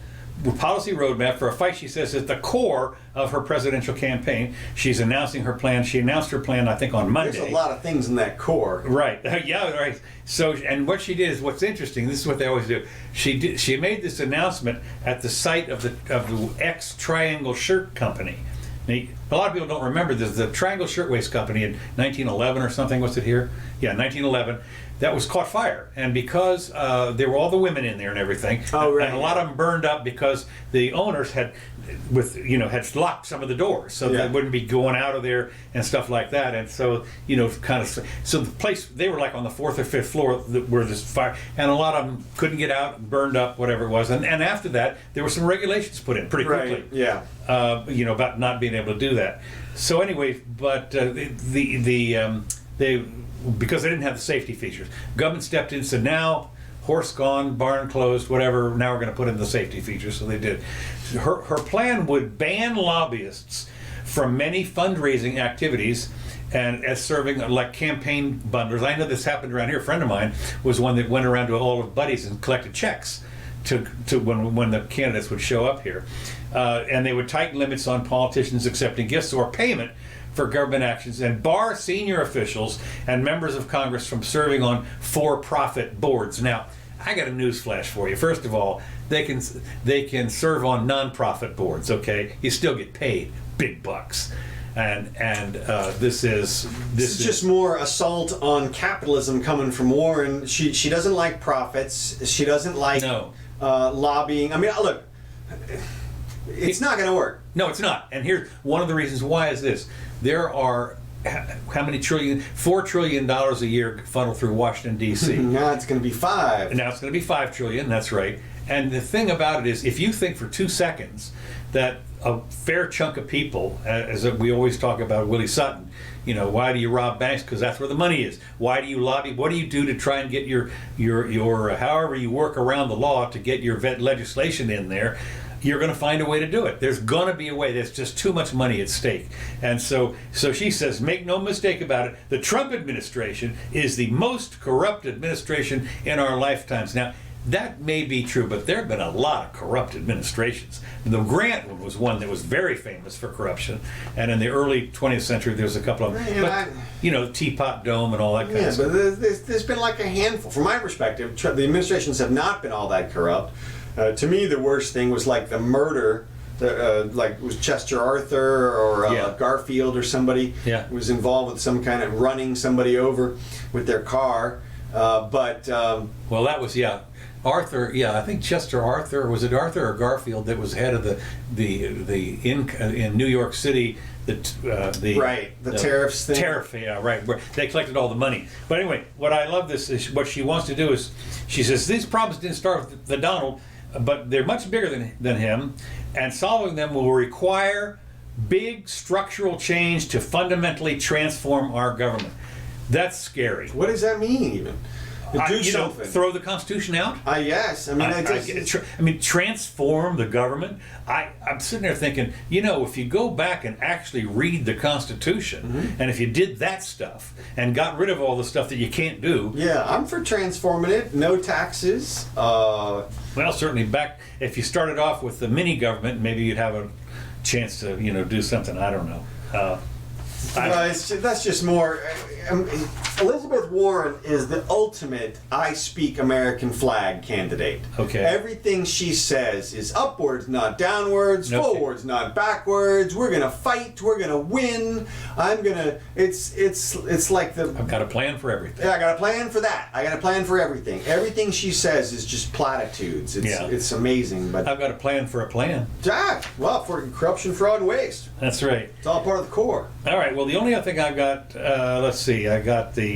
policy roadmap for a fight, she says, at the core of her presidential campaign. She's announcing her plan. She announced her plan, I think, on Monday. There's a lot of things in that core. Right. Yeah, right. So, and what she did is, what's interesting, this is what they always do. She made this announcement at the site of the ex-Triangle Shirt Company. Now, a lot of people don't remember this. The Triangle Shirtwaist Company in 1911 or something, was it here? Yeah, 1911. That was caught fire, and because there were all the women in there and everything, and a lot of them burned up because the owners had locked some of the doors, so they wouldn't be going out of there and stuff like that. And so so the place, they were like on the 4th or 5th floor where this fire, and a lot of them couldn't get out, burned up, whatever it was. And after that, there were some regulations put in pretty quickly. Right. Yeah. About not being able to do that. So anyway, but because they didn't have the safety features, government stepped in and said, now horse gone, barn closed, whatever, now we're going to put in the safety features. So they did. Her plan would ban lobbyists from many fundraising activities and as serving like campaign bundlers. I know this happened around here. A friend of mine was one that went around to all of buddies and collected checks to when the candidates would show up here. And they would tighten limits on politicians accepting gifts or payment for government actions and bar senior officials and members of Congress from serving on for-profit boards. Now, I got a news flash for you. First of all, they can serve on non-profit boards. Okay, you still get paid big bucks, and this is just more assault on capitalism coming from Warren. She doesn't like profits. She doesn't like lobbying. I mean, look, it's not going to work. No, it's not. And here's one of the reasons why is this. There are how many trillion? $4 trillion a year funneled through Washington, D.C. Now it's going to be 5. Now it's going to be $5 trillion, that's right. And the thing about it is, if you think for 2 seconds that a fair chunk of people, as we always talk about Willie Sutton, why do you rob banks? Because that's where the money is. Why do you lobby? What do you do to try and get your however you work around the law to get your legislation in there? You're going to find a way to do it. There's going to be a way. There's just too much money at stake. And so she says, make no mistake about it, the Trump administration is the most corrupt administration in our lifetimes. Now, that may be true, but there have been a lot of corrupt administrations. The Grant one was one that was very famous for corruption, and in the early 20th century, there was a couple of them. But, Teapot Dome and all that kind of stuff. Yeah, but there's been like a handful. From my perspective, the administrations have not been all that corrupt. To me, the worst thing was like the murder, like it was Chester Arthur or Garfield or somebody was involved with some kind of running somebody over with their car. Well, that was, Arthur, I think Chester Arthur, was it Arthur or Garfield that was head of in New York City, the tariffs thing. Tariff, right, where they collected all the money. But anyway, what I love this is what she wants to do is, she says, these problems didn't start with the Donald, but they're much bigger than him, and solving them will require big structural change to fundamentally transform our government. That's scary. What does that mean, even? Throw the Constitution out? Yes. Transform the government. I'm sitting there thinking, if you go back and actually read the Constitution, and if you did that stuff and got rid of all the stuff that you can't do. Yeah, I'm for transforming it. No taxes. Well, certainly if you started off with the mini government, maybe you'd have a chance to, do something. I don't know. That's just more. Elizabeth Warren is the ultimate I speak American flag candidate. Okay. Everything she says is upwards, not downwards, forwards, not backwards. We're gonna fight. We're gonna win. It's like the. I've got a plan for everything. Yeah, I got a plan for that. I got a plan for everything. Everything she says is just platitudes. It's amazing. But I've got a plan for a plan. Well, for corruption, fraud, and waste. That's right. It's all part of the core. All right. Well, the only other thing I've got, let's see, I got the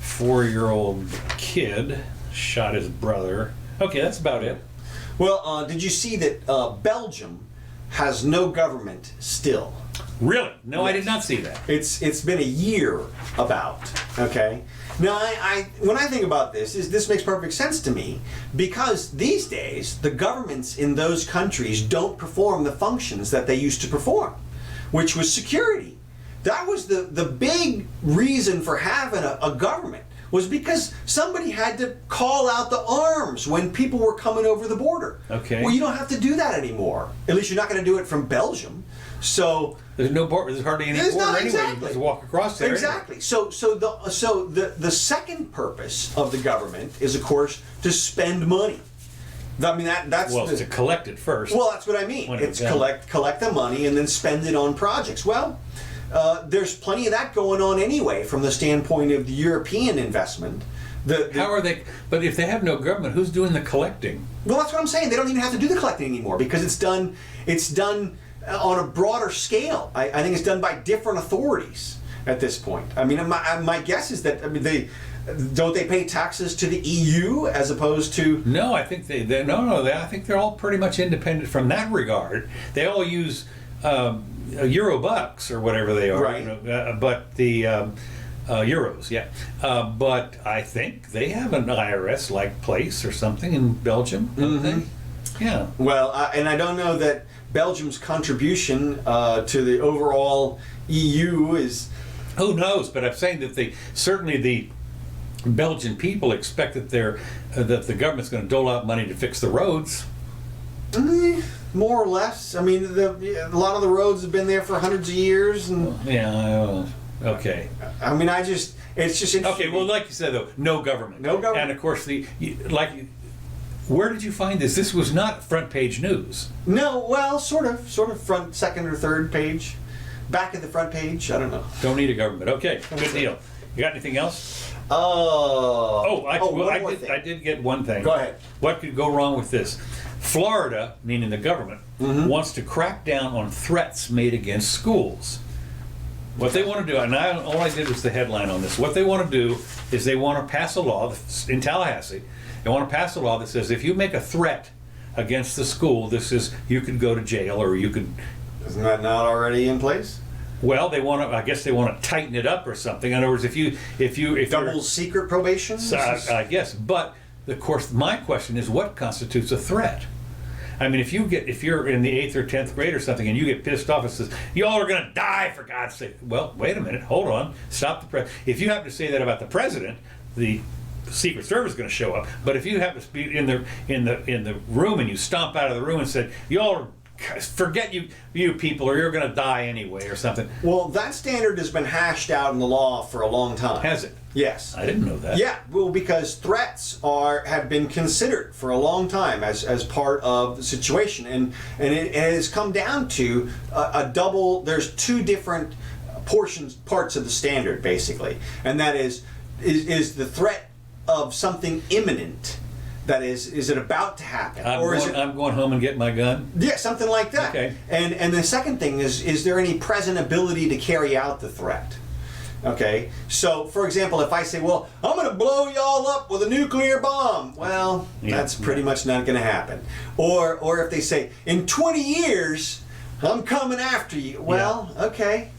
4-year-old kid shot his brother. Okay, that's about it. Well, did you see that Belgium has no government still? Really? No, Yes. I did not see that. It's been a year about. Okay. Now, when I think about this makes perfect sense to me, because these days the governments in those countries don't perform the functions that they used to perform, which was security. That was the big reason for having a government, was because somebody had to call out the arms when people were coming over the border. Okay. Well, you don't have to do that anymore. At least you're not going to do it from Belgium. So there's no border. There's hardly any border anyway. Exactly. You just walk across there. Exactly. Anyway. So the second purpose of the government is, of course, to spend money. I mean that's to collect it first. Well, that's what I mean. It's collect the money and then spend it on projects. Well, there's plenty of that going on anyway from the standpoint of the European investment. How are they? But if they have no government, who's doing the collecting? Well, that's what I'm saying. They don't even have to do the collecting anymore because it's done. It's done on a broader scale. I think it's done by different authorities at this point. I mean, my guess is that they pay taxes to the EU as opposed to. No, I think I think they're all pretty much independent from that regard. They all use Euro bucks or whatever they are. Right. But the euros, yeah. But I think they have an IRS-like place or something in Belgium. Don't they? Yeah. Well, and I don't know that Belgium's contribution to the overall EU is. Who knows? But I'm saying that certainly the Belgian people expect that that the government's going to dole out money to fix the roads. More or less. I mean, a lot of the roads have been there for hundreds of years, and okay. I mean, it's just interesting. Okay. Well, like you said, though, no government. No government. And of course, where did you find this? This was not front page news. No, well, sort of front, second or third page, back at the front page. I don't know. Don't need a government. Okay, good deal. You got anything else? I did get one thing. Go ahead. What could go wrong with this? Florida, meaning the government, wants to crack down on threats made against schools. What they want to do, and all I did was the headline on this. What they want to do is they want to pass a law in Tallahassee. They want to pass a law that says if you make a threat against the school, this is, you could go to jail, or you could. Isn't that not already in place? Well, they want to. I guess they want to tighten it up or something. In other words, if Double secret probation? I guess. But of course, my question is, what constitutes a threat? I mean, if you're in the 8th or 10th grade or something, and you get pissed off and says, "Y'all are going to die, for God's sake." Well, wait a minute, hold on, stop the press. If you happen to say that about the president, the Secret Service is going to show up. But if you happen to be in the room and you stomp out of the room and said, "Y'all are, forget you people, or you're going to die anyway," or something. Well, that standard has been hashed out in the law for a long time. Has it? Yes. I didn't know that. Yeah, well, because threats have been considered for a long time as part of the situation, and it has come down to a double. There's two different parts of the standard, basically, and that is the threat of something imminent. That is it about to happen? I'm going home and get my gun? Yeah, something like that. Okay. And the second thing is there any present ability to carry out the threat? Okay, so for example, if I say, well, I'm going to blow y'all up with a nuclear bomb, well, that's pretty much not going to happen. Or if they say, in 20 years, I'm coming after you, well, okay,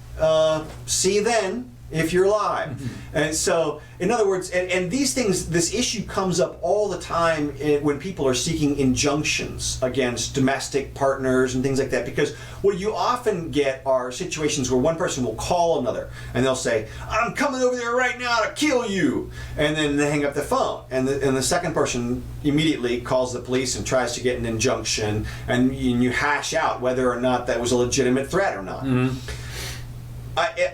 see you then, if you're alive. And so, in other words, and these things, this issue comes up all the time when people are seeking injunctions against domestic partners and things like that, because what you often get are situations where one person will call another and they'll say, "I'm coming over there right now to kill you," and then they hang up the phone, and the second person immediately calls the police and tries to get an injunction, and you hash out whether or not that was a legitimate threat or not.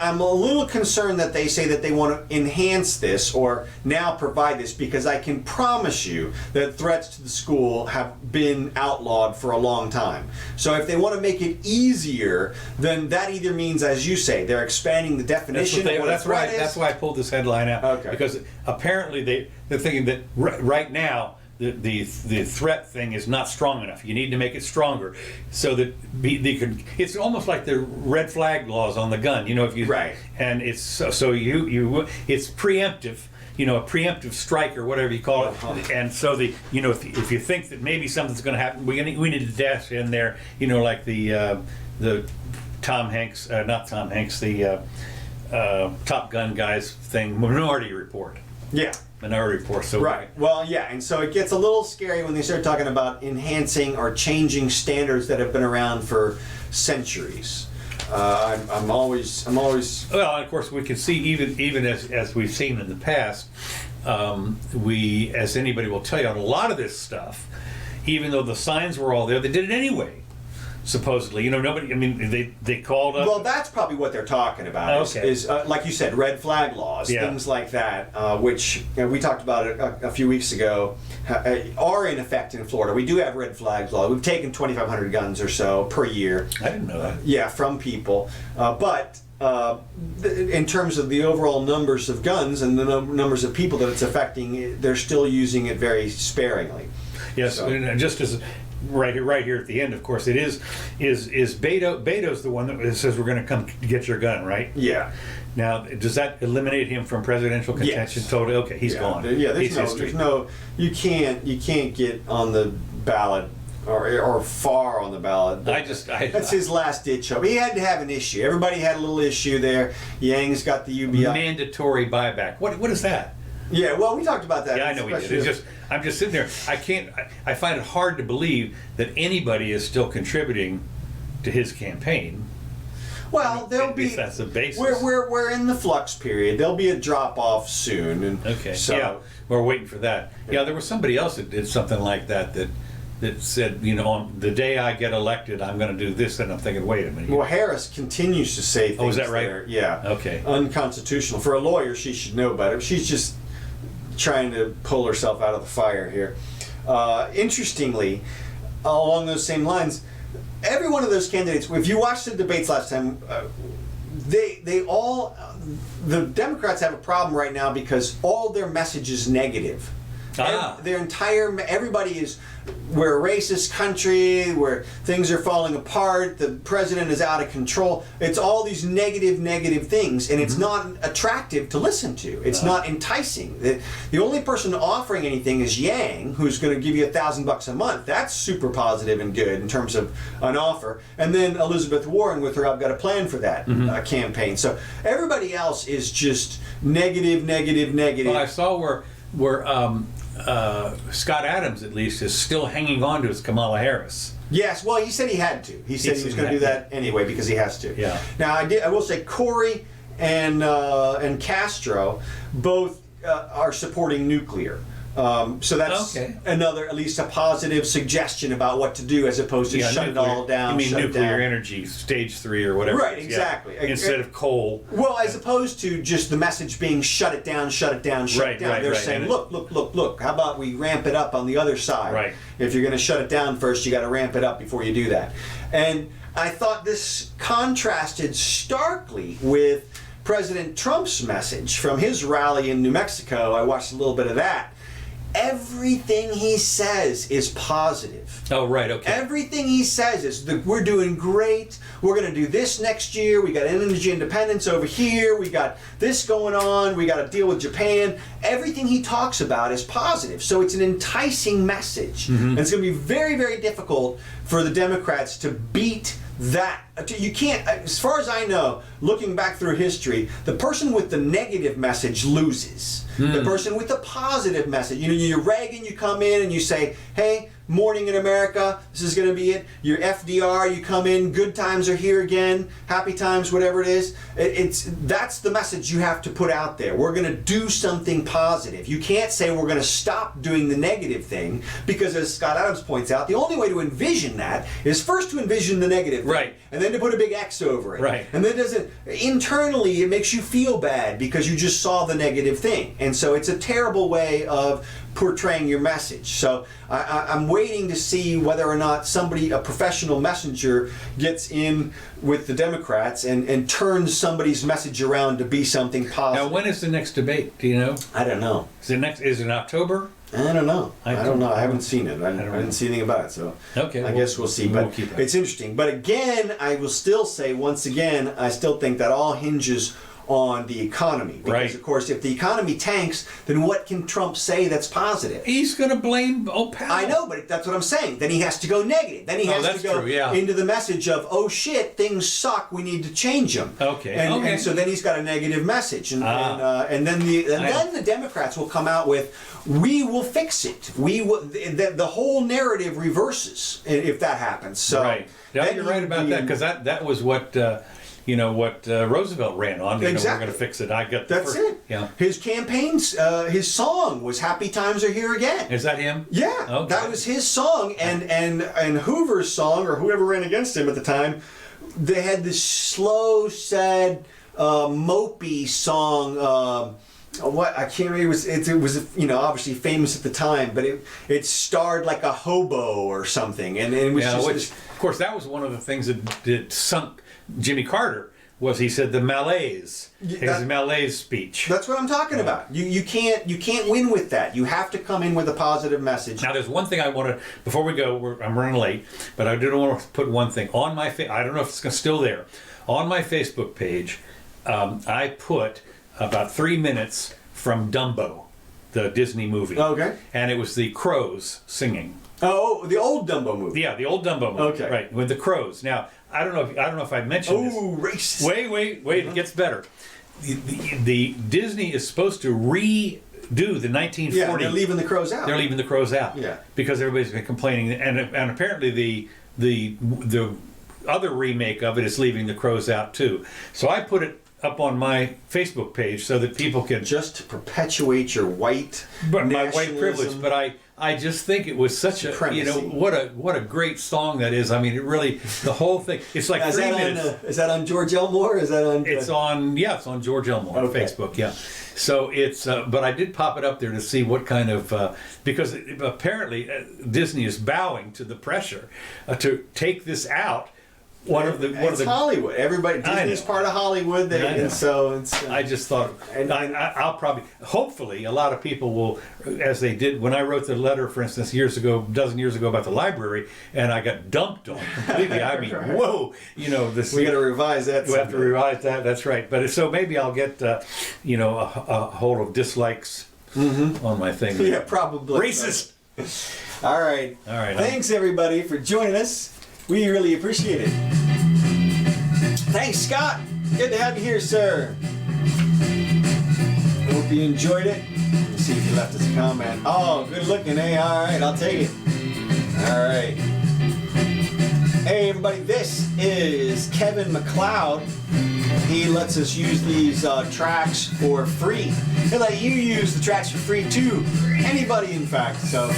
I'm a little concerned that they say that they want to enhance this or now provide this, because I can promise you that threats to the school have been outlawed for a long time. So if they want to make it easier, then that either means, as you say, they're expanding the definition of what a threat is. That's why I pulled this headline out. Okay. Because apparently they're thinking that right now the threat thing is not strong enough. You need to make it stronger, so that they could. It's almost like the red flag laws on the gun. You know, if you right. And it's so you it's preemptive. You know, a preemptive strike or whatever you call it. And so if you think that maybe something's going to happen, we need to dash in there. You know, like the Tom Hanks, not Tom Hanks, the Top Gun guys thing, Minority Report. Yeah. Minority Report. So right. Well, yeah, and so it gets a little scary when they start talking about enhancing or changing standards that have been around for centuries. I'm always. Well, and of course, we can see even as we've seen in the past, as anybody will tell you, on a lot of this stuff, even though the signs were all there, they did it anyway. Supposedly, you know, nobody. I mean, they called up. Well, that's probably what they're talking about. Okay. Is like you said, red flag laws, things like that, which we talked about it a few weeks ago, are in effect in Florida. We do have red flag law. We've taken 2,500 guns or so per year. I didn't know that. Yeah, from people, but. In terms of the overall numbers of guns and the numbers of people that it's affecting, they're still using it very sparingly. Yes, so. And just as right here at the end, of course, it is Beto. Beto's the one that says we're going to come get your gun, right? Yeah. Now, does that eliminate him from presidential contention? Yes. Totally. Okay, he's gone. Yeah, there's no. You can't get on the ballot. Or far on the ballot. That's his last ditch hope. He had to have an issue. Everybody had a little issue there. Yang's got the UBI. Mandatory buyback. What is that? Yeah, well, we talked about that. Yeah, I know we did. I'm just sitting there. I find it hard to believe that anybody is still contributing to his campaign. Well, there'll be. That's the basis. We're in the flux period. There'll be a drop off soon. And okay. So, yeah, we're waiting for that. Yeah, there was somebody else that did something like that said, you know, on the day I get elected, I'm going to do this, and I'm thinking, wait a minute. Well, Harris continues to say things. Oh, is that right? There. Yeah. Okay. Unconstitutional. For a lawyer, she should know better. She's just trying to pull herself out of the fire here. Interestingly, along those same lines, every one of those candidates, if you watched the debates last time, the Democrats have a problem right now because all their message is negative Everybody is, we're a racist country, where things are falling apart, the president is out of control. It's all these negative things, and it's not attractive to listen to. It's not enticing. The only person offering anything is Yang, who's going to give you $1,000 a month. That's super positive and good in terms of an offer. And then Elizabeth Warren with her "I've got a plan for that" campaign. So everybody else is just negative. Well, I saw where Scott Adams, at least, is still hanging on to his Kamala Harris. Yes, well, he said he had to. He said he was going to do that anyway because he has to. Yeah. Now, I will say Corey and Castro both are supporting nuclear. So that's another, at least a positive suggestion about what to do as opposed to shut it all down. You mean nuclear energy, stage 3 or whatever. Right, exactly. Instead of coal. Well, as opposed to just the message being shut it down. They're saying, look, how about we ramp it up on the other side? Right. If you're going to shut it down first, you got to ramp it up before you do that. And I thought this contrasted starkly with President Trump's message from his rally in New Mexico. I watched a little bit of that. Everything he says is positive. Oh, right, okay. Everything he says is, we're doing great, we're going to do this next year, we got energy independence over here, we got this going on, we got to deal with Japan. Everything he talks about is positive. So it's an enticing message. And it's going to be very, very difficult for the Democrats to beat that. You can't, as far as I know, looking back through history, the person with the negative message loses. The person with the positive message, you're Reagan, you come in and you say, hey, morning in America, this is going to be it. You're FDR, you come in, good times are here again, happy times, whatever it is. That's the message you have to put out there. We're going to do something positive. You can't say we're going to stop doing the negative thing, because as Scott Adams points out, the only way to envision that is first to envision the negative thing, and then to put a big X over it. Right. And then internally it makes you feel bad because you just saw the negative thing. And so it's a terrible way of portraying your message. So I'm waiting to see whether or not a professional messenger, gets in with the Democrats and turns somebody's message around to be something positive. Now, when is the next debate? Do you know? I don't know. Is it in October? I don't know. I don't know. I haven't seen it. I didn't see anything about it. So I guess we'll see. But it's interesting. But again, I will still say, once again, I still think that all hinges on the economy. Because, of course, if the economy tanks, then what can Trump say that's positive? He's going to blame Powell. I know, but that's what I'm saying. Then he has to go negative. Then he has to go into the message of, oh shit, things suck, we need to change them. And so then he's got a negative message. And then the Democrats will come out with, we will fix it. We will. The whole narrative reverses if that happens. So yeah, you're right about that, because that was what Roosevelt ran on. We're going to fix it. That's it. Yeah. His campaigns, his song was "Happy Times Are Here Again." Is that him? Yeah. Okay. That was his song, and Hoover's song, or whoever ran against him at the time, they had this slow, sad, mopey song. I can't remember. It was obviously famous at the time, but it starred like a hobo or something, and it was of course, that was one of the things that sunk Jimmy Carter. Was he said the malaise? His malaise speech. That's what I'm talking about. You can't win with that. You have to come in with a positive message. Now, there's one thing I want to, before we go, I'm running late, but I do want to put one thing on my I don't know if it's still there. On my Facebook page, I put about 3 minutes from Dumbo, the Disney movie. Okay. And it was the crows singing. Oh, the old Dumbo movie. Yeah, the old Dumbo movie. Okay. Right, with the crows. Now, I don't know if I mentioned this. Oh, racist. Wait, it gets better. The Disney is supposed to redo the 1940. Yeah, they're leaving the crows out. They're leaving the crows out. Yeah. Because everybody's been complaining, and apparently the other remake of it is leaving the crows out too. So I put it up on my Facebook page so that people can just to perpetuate your white my white privilege. But I just think it was such supremacy. What a great song that is. I mean, it really, the whole thing. It's like 3 minutes. Is that on George Elmore? Is that on? It's on George Elmore on Facebook. Yeah. So it's but I did pop it up there to see what kind of because apparently Disney is bowing to the pressure to take this out one of the. Hollywood. Everybody, Disney's know. part of Hollywood, I know. and so it's. I just thought, And- I'll probably, hopefully, a lot of people will, as they did when I wrote the letter, for instance, a dozen years ago about the library, and I got dumped on completely. I mean, Right. whoa, this. We got to revise that. We have to revise that. That's right. But so maybe I'll get, a hold of dislikes on my thing. Yeah, probably. Racist. All right. All right. Thanks everybody for joining us. We really appreciate it. Thanks, Scott. Good to have you here, sir. Hope you enjoyed it. Let's see if you left us a comment. Oh, good looking, eh? All right, I'll take it. All right. Hey, everybody, this is Kevin McLeod. He lets us use these tracks for free. He'll let you use the tracks for free too. Anybody, in fact. So I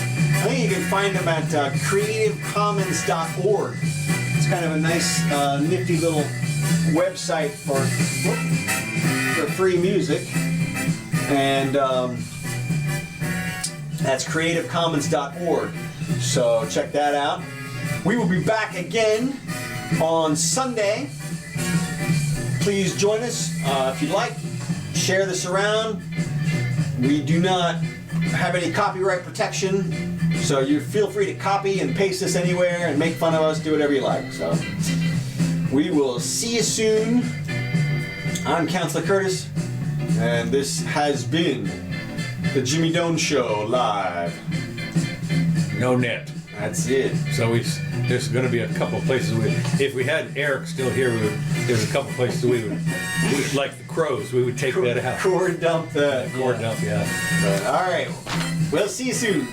think you can find them at creativecommons.org. It's kind of a nice, nifty little website for free music. And that's creativecommons.org. So check that out. We will be back again on Sunday. Please join us if you'd like. Share this around. We do not have any copyright protection, so you feel free to copy and paste this anywhere and make fun of us, do whatever you like. So we will see you soon. I'm Counselor Curtis, and this has been the Jimmy Doane Show live. No net. That's it. So there's going to be a couple of places if we had Eric still here, there's a couple of places we would like the crows, we would take that out. Core dump that. Core dump, yeah. All right. We'll see you soon.